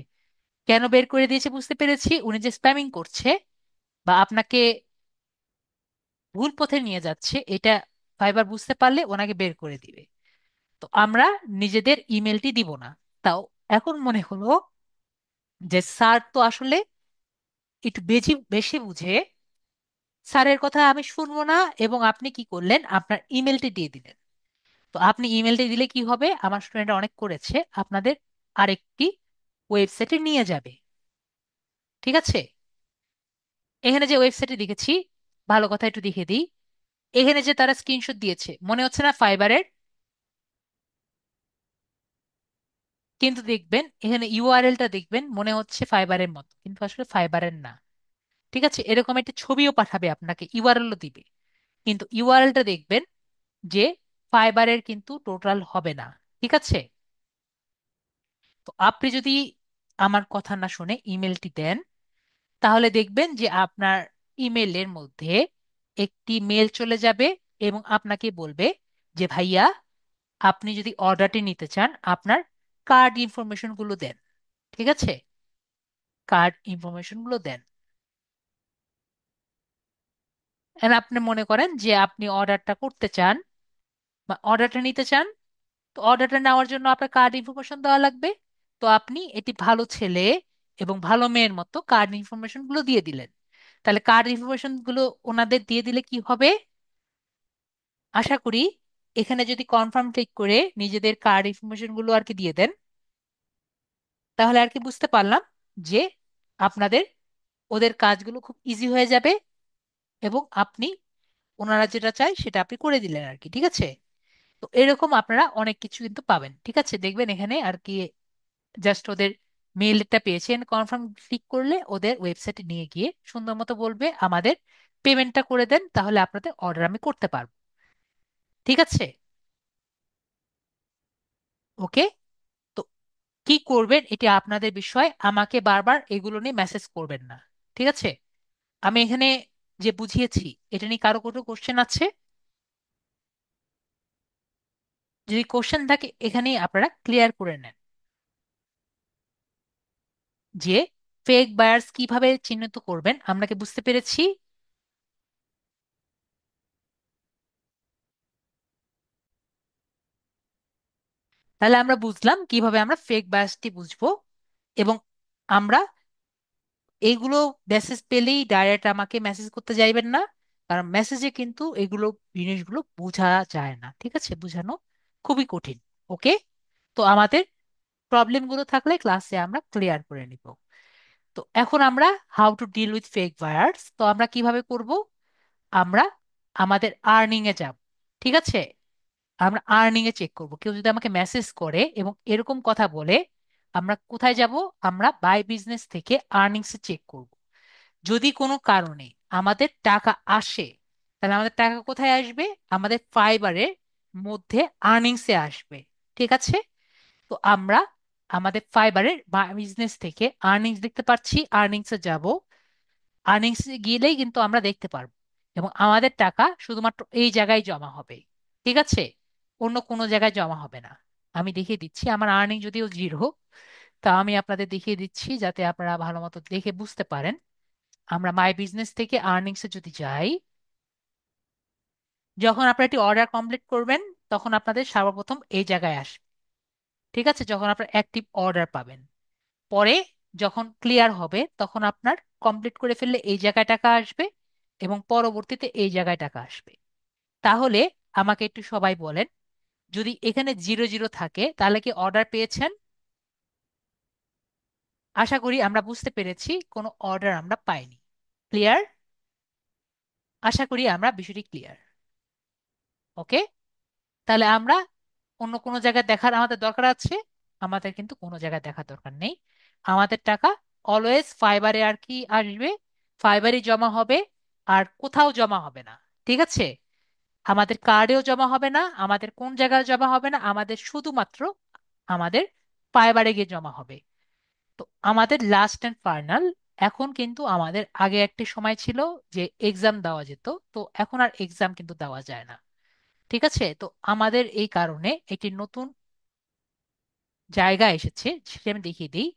কেন বের করে দিয়েছে বুঝতে পেরেছি, উনি যে স্প্যামিং করছে বা আপনাকে ভুল পথে নিয়ে যাচ্ছে, এটা ফাইবার বুঝতে পারলে ওনাকে বের করে দিবে। তো আমরা নিজেদের ইমেলটি দিব না। তাও এখন মনে হলো যে স্যার তো আসলে একটু বেশি বেশি বুঝে, স্যারের কথা আমি শুনবো না, এবং আপনি কি করলেন, আপনার ইমেলটি দিয়ে দিলেন। তো আপনি ইমেলটি দিলে কি হবে, আমার স্টুডেন্ট অনেক করেছে, আপনাদের আরেকটি ওয়েবসাইটে নিয়ে যাবে। ঠিক আছে? এখানে যে ওয়েবসাইটে দেখেছি, ভালো কথা একটু দেখিয়ে দিই, এখানে যে তারা স্ক্রিনশট দিয়েছে, মনে হচ্ছে না ফাইবারের? কিন্তু দেখবেন এখানে ইউআরএলটা দেখবেন মনে হচ্ছে ফাইবারের মতো, কিন্তু আসলে ফাইবারের না। ঠিক আছে? এরকম একটা ছবিও পাঠাবে আপনাকে, ইউআরএলও দিবে, কিন্তু ইউআরএলটা দেখবেন যে ফাইবারের কিন্তু টোটাল হবে না। ঠিক আছে? তো আপনি যদি আমার কথা না শুনে ইমেলটি দেন, তাহলে দেখবেন যে আপনার ইমেলের মধ্যে একটি মেল চলে যাবে, এবং আপনাকে বলবে যে ভাইয়া, আপনি যদি অর্ডারটি নিতে চান আপনার কার্ড ইনফরমেশন গুলো দেন। ঠিক আছে? কার্ড ইনফরমেশন গুলো দেন। And আপনি মনে করেন যে আপনি অর্ডারটা করতে চান বা অর্ডারটা নিতে চান, তো অর্ডারটা নেওয়ার জন্য আপনার কার্ড ইনফরমেশন দেওয়া লাগবে। তো আপনি এটি ভালো ছেলে এবং ভালো মেয়ের মতো কার্ড ইনফরমেশন গুলো দিয়ে দিলেন। তাহলে কার্ড ইনফরমেশন গুলো ওনাদের দিয়ে দিলে কি হবে, আশা করি এখানে যদি কনফার্ম ক্লিক করে নিজেদের কার্ড ইনফরমেশন গুলো আর কি দিয়ে দেন, তাহলে আর কি বুঝতে পারলাম যে আপনাদের ওদের কাজগুলো খুব ইজি হয়ে যাবে, এবং আপনি ওনারা যেটা চায় সেটা আপনি করে দিলেন আর কি। ঠিক আছে? তো এরকম আপনারা অনেক কিছু কিন্তু পাবেন। ঠিক আছে? দেখবেন এখানে আর কি জাস্ট ওদের মেইলটা পেয়েছেন, কনফার্ম ক্লিক করলে ওদের ওয়েবসাইটে নিয়ে গিয়ে সুন্দর মতো বলবে আমাদের পেমেন্টটা করে দেন, তাহলে আপনাদের অর্ডার আমি করতে পারবো। ঠিক আছে? ওকে। তো কি করবেন এটা আপনাদের বিষয়, আমাকে বারবার এগুলো নিয়ে মেসেজ করবেন না। ঠিক আছে? আমি এখানে যে বুঝিয়েছি এটা নিয়ে কারো কোনো কোশ্চেন আছে? যদি কোশ্চেন থাকে এখানেই আপনারা ক্লিয়ার করে নেন যে ফেক বায়ার্স কিভাবে চিহ্নিত করবেন। আমরা কি বুঝতে পেরেছি? তাহলে আমরা বুঝলাম কিভাবে আমরা ফেক বায়াসটি বুঝবো। এবং আমরা এইগুলো মেসেজ পেলেই ডাইরেক্ট আমাকে মেসেজ করতে যাইবেন না, কারণ মেসেজে কিন্তু এগুলো জিনিসগুলো বোঝা যায় না। ঠিক আছে? বোঝানো খুবই কঠিন। ওকে? তো আমাদের প্রবলেমগুলো থাকলে ক্লাসে আমরা ক্লিয়ার করে নিব। তো এখন আমরা how to deal with fake buyers তো আমরা কিভাবে করব? আমরা আমাদের আর্নিং এ যাব। ঠিক আছে? আমরা আর্নিং এ চেক করব, কেউ যদি আমাকে মেসেজ করে এবং এরকম কথা বলে, আমরা কোথায় যাব? আমরা বাই বিজনেস থেকে আর্নিংস এ চেক করব। যদি কোনো কারণে আমাদের টাকা আসে, তাহলে আমাদের টাকা কোথায় আসবে? আমাদের ফাইবারের মধ্যে আর্নিংস এ আসবে। ঠিক আছে? তো আমরা আমাদের ফাইবারের বিজনেস থেকে আর্নিংস দেখতে পাচ্ছি, আর্নিংস এ যাব। আর্নিংস এ গেলেই কিন্তু আমরা দেখতে পারবো এবং আমাদের টাকা শুধুমাত্র এই জায়গায় জমা হবে। ঠিক আছে? অন্য কোনো জায়গায় জমা হবে না। আমি দেখিয়ে দিচ্ছি, আমার আর্নিং যদিও জিরো, তা আমি আপনাদের দেখিয়ে দিচ্ছি যাতে আপনারা ভালো মতো দেখে বুঝতে পারেন। আমরা মাই বিজনেস থেকে আর্নিংস এ যদি যাই, যখন আপনারা একটি অর্ডার কমপ্লিট করবেন তখন আপনাদের সর্বপ্রথম এই জায়গায় আসবে। ঠিক আছে? যখন আপনারা অ্যাক্টিভ অর্ডার পাবেন, পরে যখন ক্লিয়ার হবে তখন আপনার কমপ্লিট করে ফেললে এই জায়গায় টাকা আসবে এবং পরবর্তীতে এই জায়গায় টাকা আসবে। তাহলে আমাকে একটু সবাই বলেন, যদি এখানে জিরো জিরো থাকে তাহলে কি অর্ডার পেয়েছেন? আশা করি আমরা বুঝতে পেরেছি কোনো অর্ডার আমরা পাইনি। ক্লিয়ার? আশা করি আমরা বিষয়টি ক্লিয়ার। ওকে? তাহলে আমরা অন্য কোনো জায়গায় দেখার আমাদের দরকার আছে? আমাদের কিন্তু কোনো জায়গায় দেখার দরকার নেই। আমাদের টাকা অলওয়েজ ফাইবারে আর কি আসবে, ফাইবারে জমা হবে, আর কোথাও জমা হবে না। ঠিক আছে? আমাদের কার্ডেও জমা হবে না, আমাদের কোন জায়গায় জমা হবে না, আমাদের শুধুমাত্র আমাদের ফাইবারে গিয়ে জমা হবে। তো আমাদের লাস্ট এন্ড ফাইনাল। এখন কিন্তু আমাদের আগে একটি সময় ছিল যে এক্সাম দেওয়া যেত, তো এখন আর এক্সাম কিন্তু দেওয়া যায় না। ঠিক আছে? তো আমাদের এই কারণে একটি নতুন জায়গা এসেছে, সেটা আমি দেখিয়ে দিই।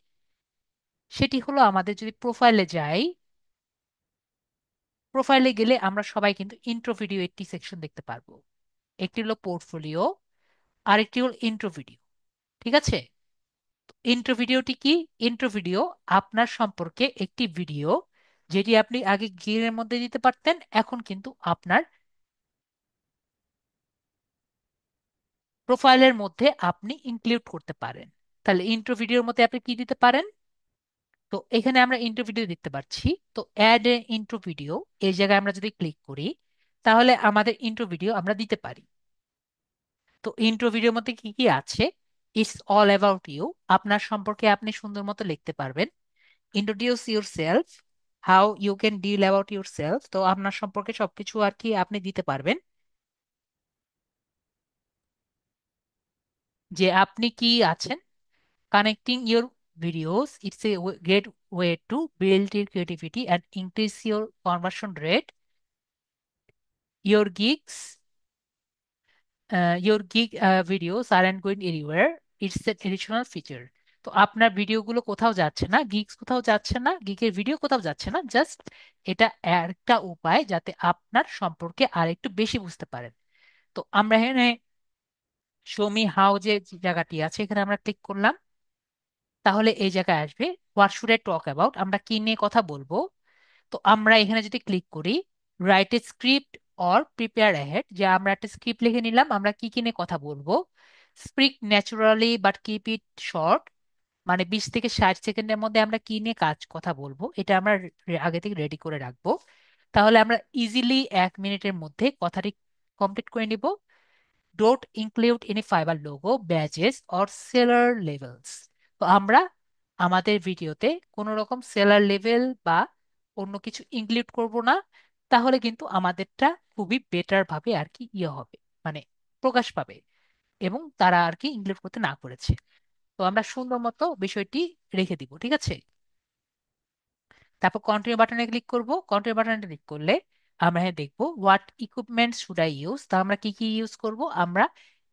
সেটি হলো আমাদের যদি প্রোফাইলে যাই, প্রোফাইলে গেলে আমরা সবাই কিন্তু ইন্ট্রো ভিডিও একটি সেকশন দেখতে পারবো। একটি হলো পোর্টফোলিও, আরেকটি হলো ইন্ট্রো ভিডিও। ঠিক আছে? ইন্ট্রো ভিডিওটি কি? ইন্ট্রো ভিডিও আপনার সম্পর্কে একটি ভিডিও, যেটি আপনি আগে গিয়ের মধ্যে দিতে পারতেন, এখন কিন্তু আপনার প্রোফাইলের মধ্যে আপনি ইনক্লুড করতে পারেন। তাহলে ইন্ট্রো ভিডিওর মধ্যে আপনি কি দিতে পারেন? তো এখানে আমরা ইন্ট্রো ভিডিও দেখতে পাচ্ছি। তো অ্যাড এ ইন্ট্রো ভিডিও, এই জায়গায় আমরা যদি ক্লিক করি তাহলে আমাদের ইন্ট্রো ভিডিও আমরা দিতে পারি। তো ইন্ট্রো ভিডিওর মধ্যে কি কি আছে? ইটস অল অ্যাবাউট ইউ, আপনার সম্পর্কে আপনি সুন্দর মতো লিখতে পারবেন। Introduce yourself, how you can deal about yourself, তো আপনার সম্পর্কে সবকিছু আর কি আপনি দিতে পারবেন, যে আপনি কি আছেন। Connecting your videos, it's a great way to build your creativity and increase your conversion rate. Your gigs, your gig videos aren't going anywhere. It's an additional feature. তো আপনার ভিডিওগুলো কোথাও যাচ্ছে না, গিগস কোথাও যাচ্ছে না, গিগের ভিডিও কোথাও যাচ্ছে না, জাস্ট এটা একটা উপায় যাতে আপনার সম্পর্কে আর একটু বেশি বুঝতে পারেন। তো আমরা এখানে শো মি হাউ যে জায়গাটি আছে এখানে আমরা ক্লিক করলাম, তাহলে এই জায়গায় আসবে what should I talk about, আমরা কি নিয়ে কথা বলবো। তো আমরা এখানে যদি ক্লিক করি write a script or prepare ahead, যে আমরা একটা স্ক্রিপ্ট লিখে নিলাম আমরা কি কি নিয়ে কথা বলবো। Speak naturally but keep it short, মানে 20 থেকে 60 সেকেন্ডের মধ্যে আমরা কি নিয়ে কথা বলবো এটা আমরা আগে থেকে রেডি করে রাখবো। তাহলে আমরা ইজিলি 1 মিনিটের মধ্যে কথাটি কমপ্লিট করে নিব। Don't include any fibre logo, badges or seller levels, তো আমরা আমাদের ভিডিওতে কোনো রকম সেলার লেভেল বা অন্য কিছু ইনক্লুড করব না। তাহলে কিন্তু আমাদেরটা খুবই বেটার ভাবে আর কি হবে, মানে প্রকাশ পাবে এবং তারা আর কি ইনক্লুড করতে না করেছে। তো আমরা সুন্দর মতো বিষয়টি রেখে দিব, ঠিক আছে। তারপর কন্টিনিউ বাটনে ক্লিক করব। কন্টিনিউ বাটনে ক্লিক করলে আমরা এখানে দেখবো what equipments should I use. তা আমরা কি কি ইউজ করব? আমরা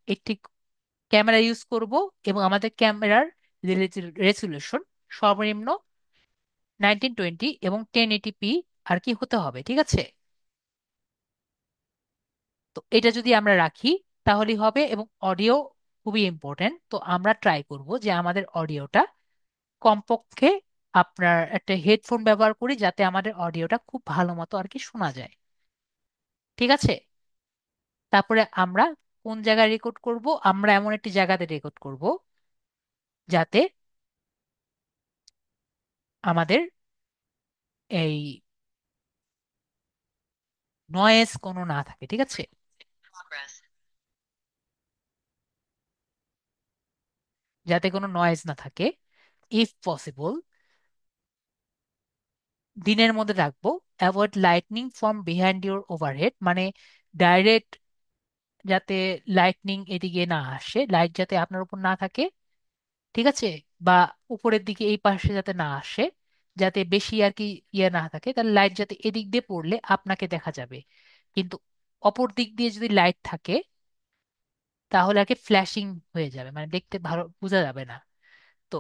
একটি ক্যামেরা ইউজ করব, এবং আমাদের ক্যামেরার রেজুলেশন সর্বনিম্ন 1920 এবং 1080p আর কি হতে হবে, ঠিক আছে। তো এটা যদি আমরা রাখি তাহলেই হবে। এবং অডিও খুবই ইম্পর্টেন্ট, তো আমরা ট্রাই করব যে আমাদের অডিওটা কমপক্ষে আপনার একটা হেডফোন ব্যবহার করি, যাতে আমাদের অডিওটা খুব ভালো মতো আর কি শোনা যায়, ঠিক আছে। তারপরে আমরা কোন জায়গায় রেকর্ড করব? আমরা এমন একটি জায়গাতে রেকর্ড করব যাতে আমাদের এই নয়েজ কোনো না থাকে, ঠিক আছে। যাতে কোনো নয়েজ না থাকে। ইফ পসিবল দিনের মধ্যে রাখবো। Avoid lightning from behind your overhead, মানে ডাইরেক্ট যাতে লাইটনিং এদিকে না আসে, লাইট যাতে আপনার উপর না থাকে, ঠিক আছে। বা উপরের দিকে এই পাশে যাতে না আসে, যাতে বেশি আর কি ইয়ে না থাকে, তাহলে লাইট যাতে এদিক দিয়ে পড়লে আপনাকে দেখা যাবে, কিন্তু অপর দিক দিয়ে যদি লাইট থাকে তাহলে আর কি ফ্ল্যাশিং হয়ে যাবে, মানে দেখতে ভালো বোঝা যাবে না। তো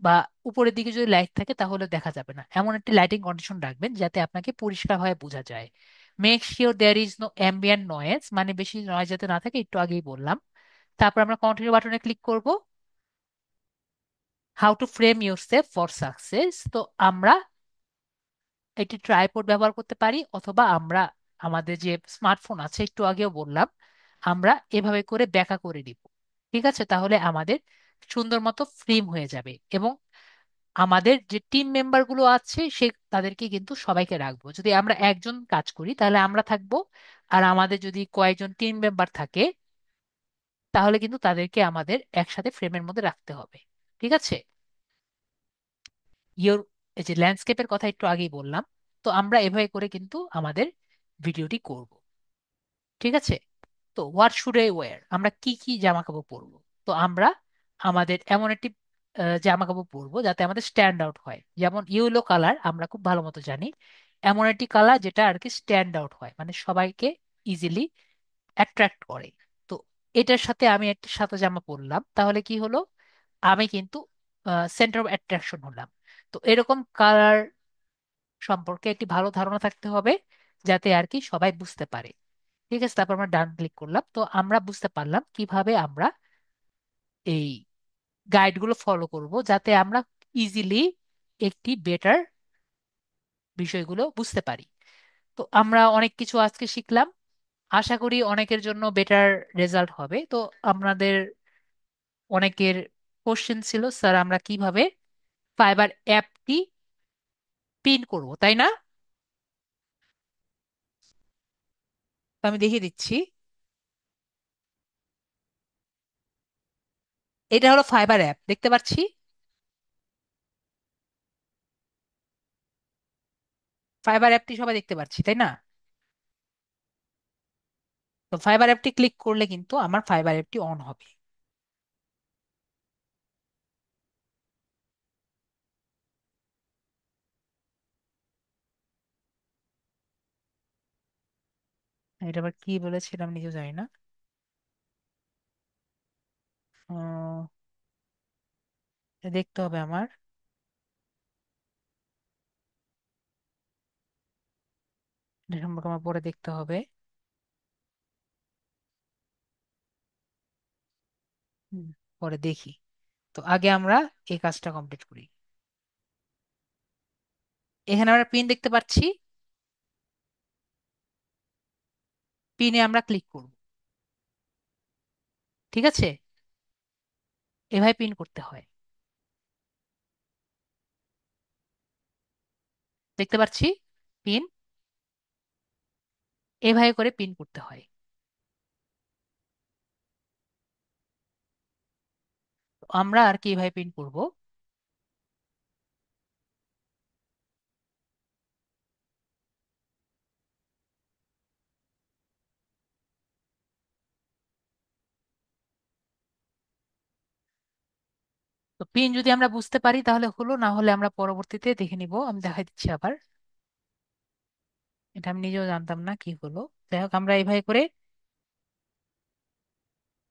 বা উপরের দিকে যদি লাইট থাকে তাহলে দেখা যাবে না, এমন একটি লাইটিং কন্ডিশন রাখবেন যাতে আপনাকে পরিষ্কারভাবে বোঝা যায়। Make sure there is no ambient noise, মানে বেশি নয়েজ যাতে না থাকে, একটু আগেই বললাম। তারপর আমরা কন্টিনিউ বাটনে ক্লিক করব। How to frame yourself for success, তো আমরা একটি ট্রাইপড ব্যবহার করতে পারি, অথবা আমরা আমাদের যে স্মার্টফোন আছে একটু আগেও বললাম, আমরা এভাবে করে ব্যাকা করে দিব, ঠিক আছে। তাহলে আমাদের সুন্দর মতো ফ্রেম হয়ে যাবে। এবং আমাদের যে টিম মেম্বার গুলো আছে সে তাদেরকে কিন্তু সবাইকে রাখবো। যদি আমরা একজন কাজ করি তাহলে আমরা থাকবো, আর আমাদের যদি কয়েকজন টিম মেম্বার থাকে তাহলে কিন্তু তাদেরকে আমাদের একসাথে ফ্রেমের মধ্যে রাখতে হবে, ঠিক আছে। ইয়োর এই যে ল্যান্ডস্কেপের কথা একটু আগেই বললাম। তো আমরা এভাবে করে কিন্তু আমাদের ভিডিওটি করব, ঠিক আছে। তো হোয়াট শুড আই ওয়্যার, আমরা কি কি জামা কাপড় পরবো? তো আমরা আমাদের এমন একটি জামা কাপড় পরবো যাতে আমাদের স্ট্যান্ড আউট হয়। যেমন ইয়েলো কালার আমরা খুব ভালো মতো জানি, এমন একটি কালার যেটা আর কি স্ট্যান্ড আউট হয়, মানে সবাইকে ইজিলি অ্যাট্রাক্ট করে। তো এটার সাথে আমি একটা সাদা জামা পরলাম, তাহলে কি হলো? আমি কিন্তু সেন্টার অফ অ্যাট্রাকশন হলাম। তো এরকম কালার সম্পর্কে একটি ভালো ধারণা থাকতে হবে, যাতে আর কি সবাই বুঝতে পারে, ঠিক আছে। তারপর আমরা ডান ক্লিক করলাম। তো আমরা বুঝতে পারলাম কিভাবে আমরা এই গাইডগুলো ফলো করব, যাতে আমরা ইজিলি একটি বেটার বিষয়গুলো বুঝতে পারি। তো আমরা অনেক কিছু আজকে শিখলাম, আশা করি অনেকের জন্য বেটার রেজাল্ট হবে। তো আপনাদের অনেকের কোশ্চেন ছিল, স্যার আমরা কিভাবে ফাইবার অ্যাপটি পিন করব, তাই না? তো আমি দেখিয়ে দিচ্ছি। এটা হলো ফাইবার অ্যাপ, দেখতে পাচ্ছি। ফাইবার অ্যাপটি সবাই দেখতে পাচ্ছি, তাই না? তো ফাইবার অ্যাপটি ক্লিক করলে কিন্তু আমার ফাইবার অ্যাপটি অন হবে। এটা আবার কি বলেছিলাম নিজেও জানি না। আহ, এটা দেখতে হবে আমার। এটা সম্পর্কে আমার পরে দেখতে হবে। হুম, পরে দেখি। তো আগে আমরা এই কাজটা কমপ্লিট করি। এখানে আমরা পিন দেখতে পাচ্ছি, পিনে আমরা ক্লিক করব, ঠিক আছে। এভাবে পিন করতে হয়, দেখতে পাচ্ছি পিন, এভাবে করে পিন করতে হয়। তো আমরা আর কি এভাবে পিন করব। তো পিন যদি আমরা বুঝতে পারি তাহলে হলো, না হলে আমরা পরবর্তীতে দেখে নিব। আমি দেখাই দিচ্ছি আবার। এটা আমি নিজেও জানতাম না কি হলো। যাই হোক, আমরা এইভাবে করে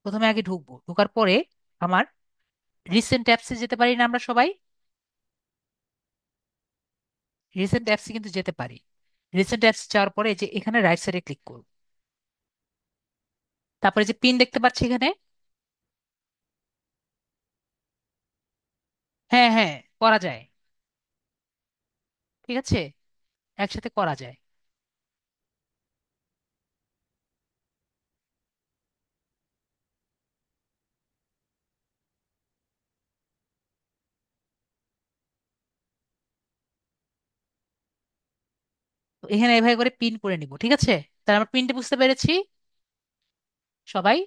প্রথমে আগে ঢুকবো, ঢোকার পরে আমার রিসেন্ট অ্যাপসে যেতে পারি না আমরা সবাই? রিসেন্ট অ্যাপসে কিন্তু যেতে পারি। রিসেন্ট অ্যাপস যাওয়ার পরে এই যে এখানে রাইট সাইডে ক্লিক করব, তারপরে যে পিন দেখতে পাচ্ছি এখানে। হ্যাঁ হ্যাঁ, করা যায়। ঠিক আছে, একসাথে করা যায়। তো এখানে এভাবে করে পিন করে নিব, ঠিক আছে? তাহলে আমরা পিনটা বুঝতে পেরেছি সবাই।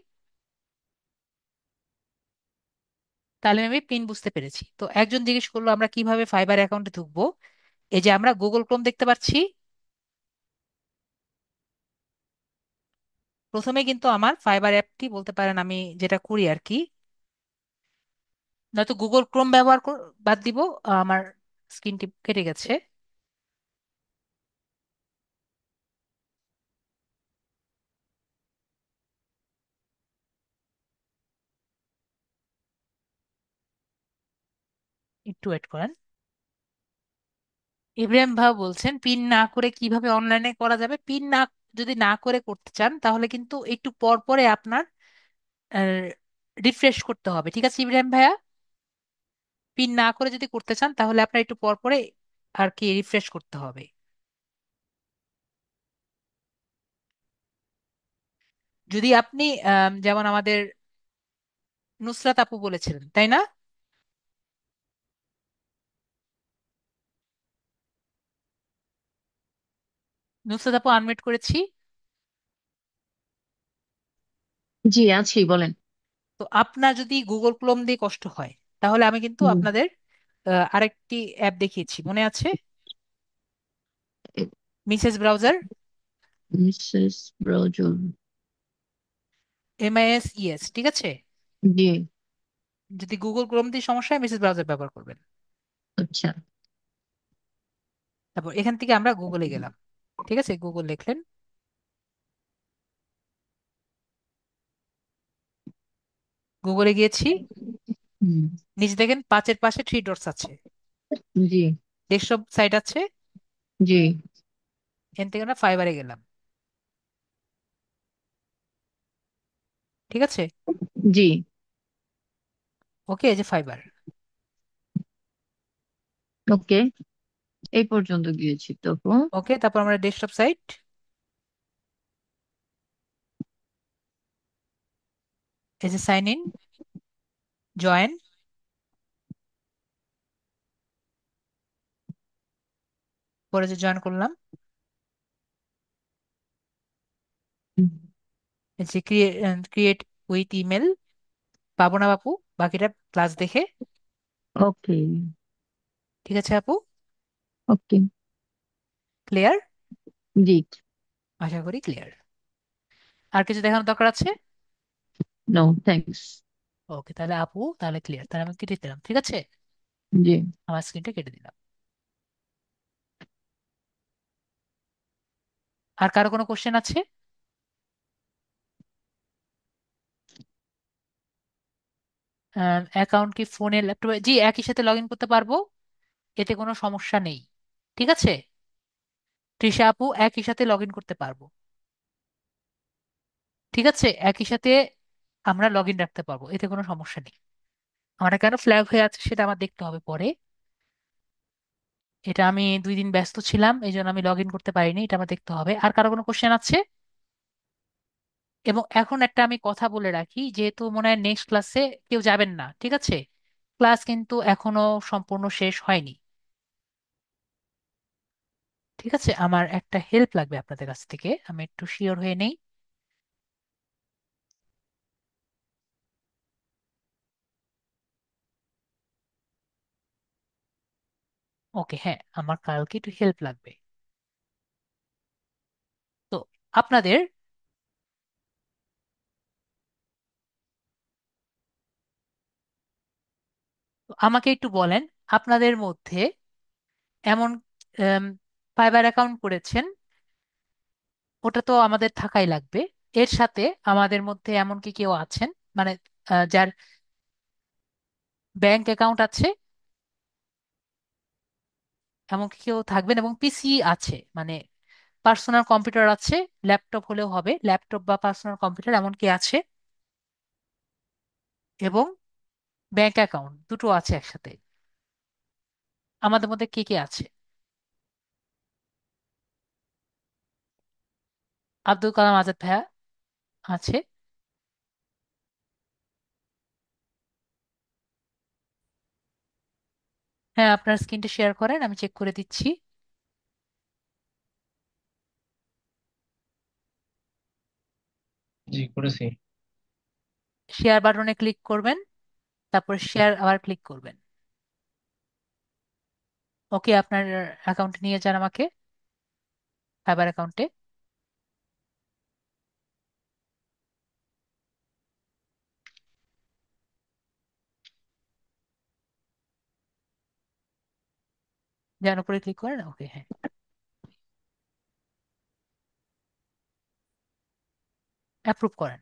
তাহলে আমি পিন বুঝতে পেরেছি। তো একজন জিজ্ঞেস করলো আমরা কিভাবে ফাইবার অ্যাকাউন্টে ঢুকবো। এই যে আমরা গুগল ক্রোম দেখতে পাচ্ছি, প্রথমে কিন্তু আমার ফাইবার অ্যাপটি বলতে পারেন আমি যেটা করি আর কি, নয়তো গুগল ক্রোম ব্যবহার বাদ দিব। আমার স্ক্রিনটি কেটে গেছে। একটু ওয়েট করেন। ইব্রাহিম ভাই বলছেন পিন না করে কিভাবে অনলাইনে করা যাবে। পিন না, যদি না করে করতে চান তাহলে কিন্তু একটু পর পরে আপনার রিফ্রেশ করতে হবে, ঠিক আছে ইব্রাহিম ভাইয়া? পিন না করে যদি করতে চান তাহলে আপনার একটু পর পরে আর কি রিফ্রেশ করতে হবে। যদি আপনি যেমন আমাদের নুসরাত আপু বলেছিলেন, তাই না? নুসরাত আপু আনমিউট করেছি। জি আছি, বলেন। তো আপনার যদি গুগল ক্রোম দিয়ে কষ্ট হয় তাহলে আমি কিন্তু হুম। আপনাদের আরেকটি অ্যাপ দেখিয়েছি, মনে আছে? Mrs browser, Mrs browser. MISES, ঠিক আছে? জি। যদি গুগল ক্রোম দিয়ে সমস্যা হয় মিসেস ব্রাউজার ব্যবহার করবেন। আচ্ছা। তারপর এখান থেকে আমরা গুগলে গেলাম, ঠিক আছে? গুগল লিখলেন, গুগলে গিয়েছি। হুম। নিচে দেখেন পাঁচের পাশে থ্রি ডটস আছে, জি। ডেস্কটপ সাইট আছে। জি। এখান থেকে আমরা ফাইবারে গেলাম, ঠিক আছে? জি। ওকে, এই যে ফাইবার। ওকে, এই পর্যন্ত গিয়েছি তো। ওকে, তারপর আমরা ডেস্কটপ সাইট, এই যে সাইন ইন, জয়েন, পরে যে জয়েন করলাম, এই যে ক্রিয়েট উইথ ইমেল, পাবো না বাপু বাকিটা ক্লাস দেখে। ওকে। ঠিক আছে আপু? ওকে। ক্লিয়ার? জি। আশা করি ক্লিয়ার। আর কিছু দেখানোর দরকার আছে? No thanks. ওকে, তাহলে আপু তাহলে ক্লিয়ার, তাহলে আমি কেটে দিলাম, ঠিক আছে? জি। আমার স্ক্রিনটা কেটে দিলাম। আর কারো কোনো কোশ্চেন আছে? অ্যাকাউন্ট কি ফোনে ল্যাপটপে? জি, একই সাথে লগ ইন করতে পারবো, এতে কোনো সমস্যা নেই। ঠিক আছে, তৃষা আপু একই সাথে লগ ইন করতে পারবো। ঠিক আছে, একই সাথে আমরা লগ ইন রাখতে পারবো, এতে কোনো সমস্যা নেই। আমার কেন ফ্ল্যাগ হয়ে আছে সেটা আমার দেখতে হবে পরে। এটা আমি 2 দিন ব্যস্ত ছিলাম, এই জন্য আমি লগ ইন করতে পারিনি, এটা আমার দেখতে হবে। আর কারো কোনো কোশ্চেন আছে? এবং এখন একটা আমি কথা বলে রাখি, যেহেতু মনে হয় নেক্সট ক্লাসে কেউ যাবেন না, ঠিক আছে? ক্লাস কিন্তু এখনো সম্পূর্ণ শেষ হয়নি। ঠিক আছে, আমার একটা হেল্প লাগবে আপনাদের কাছ থেকে, আমি একটু শিওর হয়ে নেই। ওকে, হ্যাঁ, আমার কালকে একটু হেল্প লাগবে। তো আপনাদের আমাকে একটু বলেন, আপনাদের মধ্যে এমন ফাইবার অ্যাকাউন্ট করেছেন, ওটা তো আমাদের থাকাই লাগবে। এর সাথে আমাদের মধ্যে এমন কি কেউ আছেন, মানে যার ব্যাংক অ্যাকাউন্ট আছে, এমন কি কেউ থাকবেন? এবং পিসি আছে, মানে পার্সোনাল কম্পিউটার আছে, ল্যাপটপ হলেও হবে, ল্যাপটপ বা পার্সোনাল কম্পিউটার এমন কি আছে, এবং ব্যাংক অ্যাকাউন্ট দুটো আছে একসাথে। আমাদের মধ্যে কে কে আছে? আব্দুল কালাম আজাদ ভাইয়া আছে। হ্যাঁ, আপনার স্ক্রিনটা শেয়ার করেন, আমি চেক করে দিচ্ছি। জি, করেছি। শেয়ার বাটনে ক্লিক করবেন, তারপর শেয়ার আবার ক্লিক করবেন। ওকে, আপনার অ্যাকাউন্টে নিয়ে যান আমাকে, ফাইবার অ্যাকাউন্টে। যান উপরে ক্লিক করেন, ওকে, হ্যাঁ, অ্যাপ্রুভ করেন।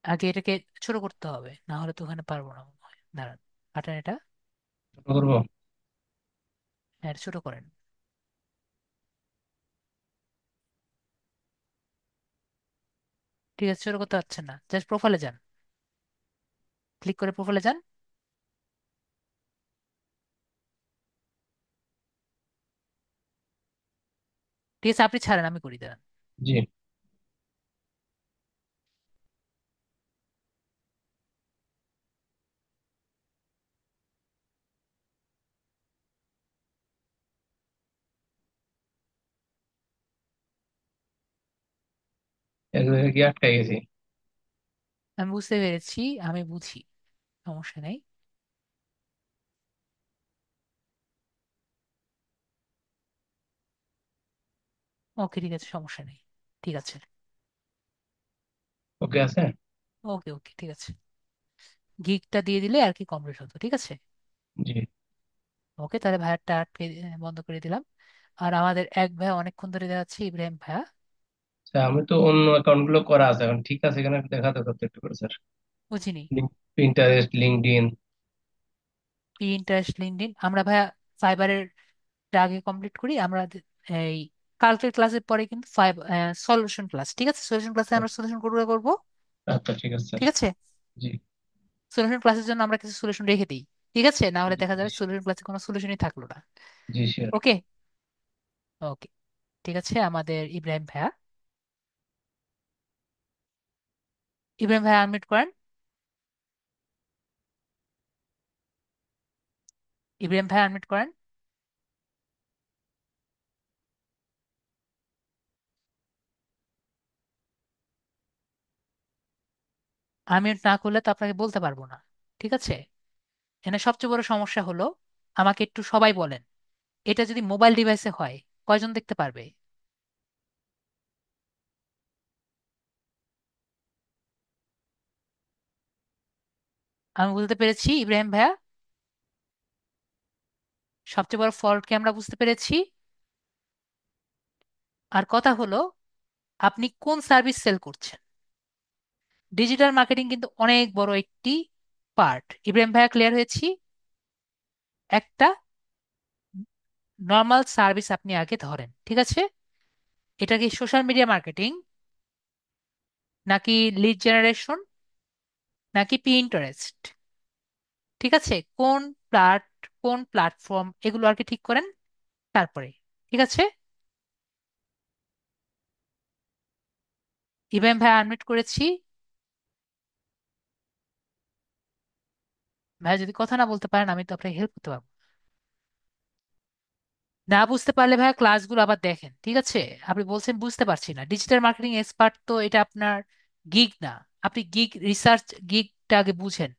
আগে এটাকে ছোট করতে হবে, না হলে তো ওখানে পারবো না মনে হয়। দাঁড়ান, বাটন এটা, ছোট করবো? হ্যাঁ, এটা ছোট করেন। ঠিক আছে, ছোট করতে পারছেন না, জাস্ট প্রোফাইলে যান, ক্লিক করে প্রোফাইলে যান। ঠিক আছে, আপনি ছাড়েন, আমি করি, দাঁড়ান। জি। এক জায়গায় গিয়ে আটকাই গেছি। আমি বুঝতে পেরেছি, আমি বুঝি, সমস্যা নেই। ওকে, ঠিক আছে, সমস্যা নেই। ঠিক আছে। ওকে আছে। ওকে ওকে, ঠিক আছে। গিগটা দিয়ে দিলে আর কি কমপ্লিট হতো, ঠিক আছে। জি। ওকে, তাহলে ভাইয়ারটা আটকে বন্ধ করে দিলাম। আর আমাদের এক ভাইয়া অনেকক্ষণ ধরে দেখাচ্ছে, ইব্রাহিম ভাইয়া। আচ্ছা, আমি তো অন্য অ্যাকাউন্ট গুলো করা আছে এখন, ঠিক আছে এখানে দেখা দেখো তো একটু করে স্যার। বুঝিনি। Pinterest, LinkedIn. ইন্টারেস্ট, লিঙ্কডইন, আমরা ভাইয়া ফাইবারের আগে কমপ্লিট করি আমরা। এই কালকের ক্লাসের পরে কিন্তু সলিউশন ক্লাস, ঠিক আছে, সলিউশন ক্লাসে আমরা সলিউশন করবো করবো। আচ্ছা, ঠিক আছে স্যার। ঠিক আছে, জি। সলিউশন ক্লাসের জন্য আমরা কিছু সলিউশন রেখে দিই, ঠিক আছে, না হলে জি, দেখা জি, যাবে সলিউশন ক্লাসে কোনো সলিউশনই থাকলো না। জি শিওর। ওকে। ওকে, ঠিক আছে, আমাদের ইব্রাহিম ভাইয়া, ইব্রাহিম ভাইয়া আনমিউট করেন। ইব্রাহিম ভাইয়া আনমিউট করেন। আনমিউট না করলে তো আপনাকে বলতে পারবো না, ঠিক আছে। এখানে সবচেয়ে বড় সমস্যা হলো, আমাকে একটু সবাই বলেন, এটা যদি মোবাইল ডিভাইসে হয় কয়জন দেখতে পারবে? আমি বুঝতে পেরেছি ইব্রাহিম ভাইয়া, সবচেয়ে বড় ফল্টকে আমরা বুঝতে পেরেছি। আর কথা হলো, আপনি কোন সার্ভিস সেল করছেন? ডিজিটাল মার্কেটিং কিন্তু অনেক বড় একটি পার্ট। ইব্রাহিম ভাইয়া, ক্লিয়ার হয়েছি? একটা নর্মাল সার্ভিস আপনি আগে ধরেন, ঠিক আছে। এটা কি সোশ্যাল মিডিয়া মার্কেটিং, নাকি লিড জেনারেশন, নাকি পিন্টারেস্ট? ঠিক আছে, প্লাট কোন প্ল্যাটফর্ম, এগুলো আর কি ঠিক করেন তারপরে, ঠিক আছে। ইব্রাহিম ভাই আনমিউট করেছি। ভাই যদি কথা না বলতে পারেন, আমি তো আপনাকে হেল্প করতে পারবো না। বুঝতে পারলে ভাই ক্লাসগুলো আবার দেখেন, ঠিক আছে। আপনি বলছেন বুঝতে পারছি না, ডিজিটাল মার্কেটিং এক্সপার্ট তো এটা আপনার গিগ না। আপনি গিগ রিসার্চ, গিগটা আগে বুঝেন,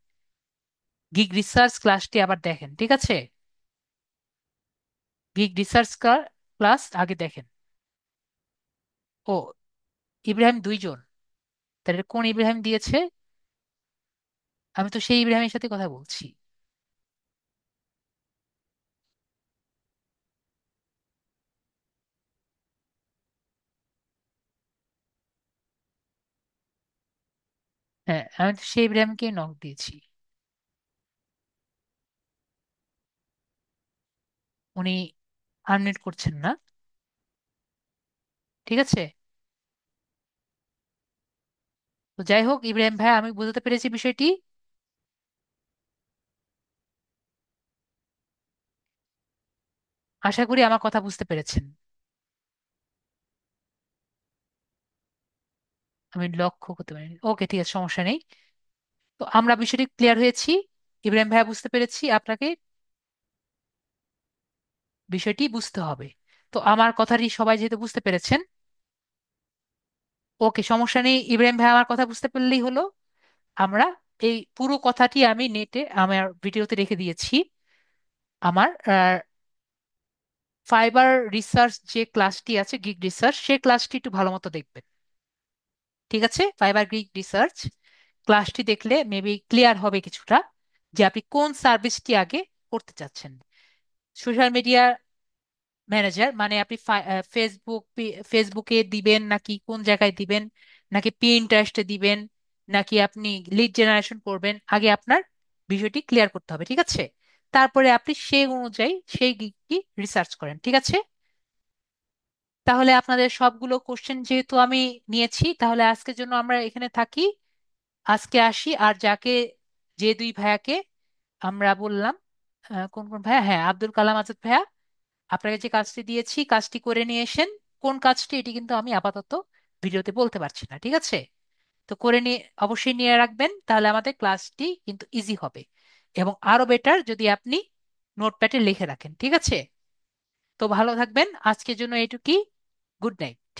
গিগ রিসার্চ ক্লাসটি আবার দেখেন, ঠিক আছে। গিগ রিসার্চ ক্লাস আগে দেখেন। ও, ইব্রাহিম দুইজন, তাহলে কোন ইব্রাহিম দিয়েছে? আমি তো সেই ইব্রাহিমের সাথে কথা বলছি। হ্যাঁ, আমি তো সেই ইব্রাহিমকে নক দিয়েছি। উনি আনমিউট করছেন না। ঠিক আছে। তো যাই হোক ইব্রাহিম ভাই, আমি বুঝতে পেরেছি বিষয়টি। আশা করি আমার কথা বুঝতে পেরেছেন। আমি লক্ষ্য করতে পারিনি। ওকে, ঠিক আছে, সমস্যা নেই। তো আমরা বিষয়টি ক্লিয়ার হয়েছি। ইব্রাহিম ভাইয়া, বুঝতে পেরেছি আপনাকে বিষয়টি বুঝতে হবে। তো আমার কথাটি সবাই যেহেতু বুঝতে পেরেছেন, ওকে, সমস্যা নেই। ইব্রাহিম ভাই আমার কথা বুঝতে পারলেই হলো। আমরা এই পুরো কথাটি আমি নেটে আমার ভিডিওতে রেখে দিয়েছি। আমার ফাইবার রিসার্চ যে ক্লাসটি আছে, গিগ রিসার্চ, সেই ক্লাসটি একটু ভালো মতো দেখবেন। ঠিক আছে, ফাইবার গিগ রিসার্চ ক্লাসটি দেখলে মেবি ক্লিয়ার হবে কিছুটা যে আপনি কোন সার্ভিসটি আগে করতে চাচ্ছেন। সোশ্যাল মিডিয়া ম্যানেজার মানে আপনি ফেসবুকে দিবেন নাকি কোন জায়গায় দিবেন, নাকি পিন্টারেস্টে দিবেন, নাকি আপনি লিড জেনারেশন করবেন, আগে আপনার বিষয়টি ক্লিয়ার করতে হবে। ঠিক আছে, তারপরে আপনি সেই অনুযায়ী সেই গিগটি রিসার্চ করেন। ঠিক আছে, তাহলে আপনাদের সবগুলো কোশ্চেন যেহেতু আমি নিয়েছি, তাহলে আজকের জন্য আমরা এখানে থাকি। আজকে আসি। আর যে দুই ভাইয়াকে আমরা বললাম, কোন কোন ভাইয়া, হ্যাঁ, আব্দুল কালাম আজাদ ভাইয়া, আপনাকে যে কাজটি দিয়েছি কাজটি করে নিয়ে এসেন। কোন কাজটি এটি কিন্তু আমি আপাতত ভিডিওতে বলতে পারছি না। ঠিক আছে, তো করে নিয়ে অবশ্যই নিয়ে রাখবেন, তাহলে আমাদের ক্লাসটি কিন্তু ইজি হবে। এবং আরো বেটার যদি আপনি নোটপ্যাডে লিখে রাখেন। ঠিক আছে, তো ভালো থাকবেন, আজকের জন্য এইটুকুই। Good night.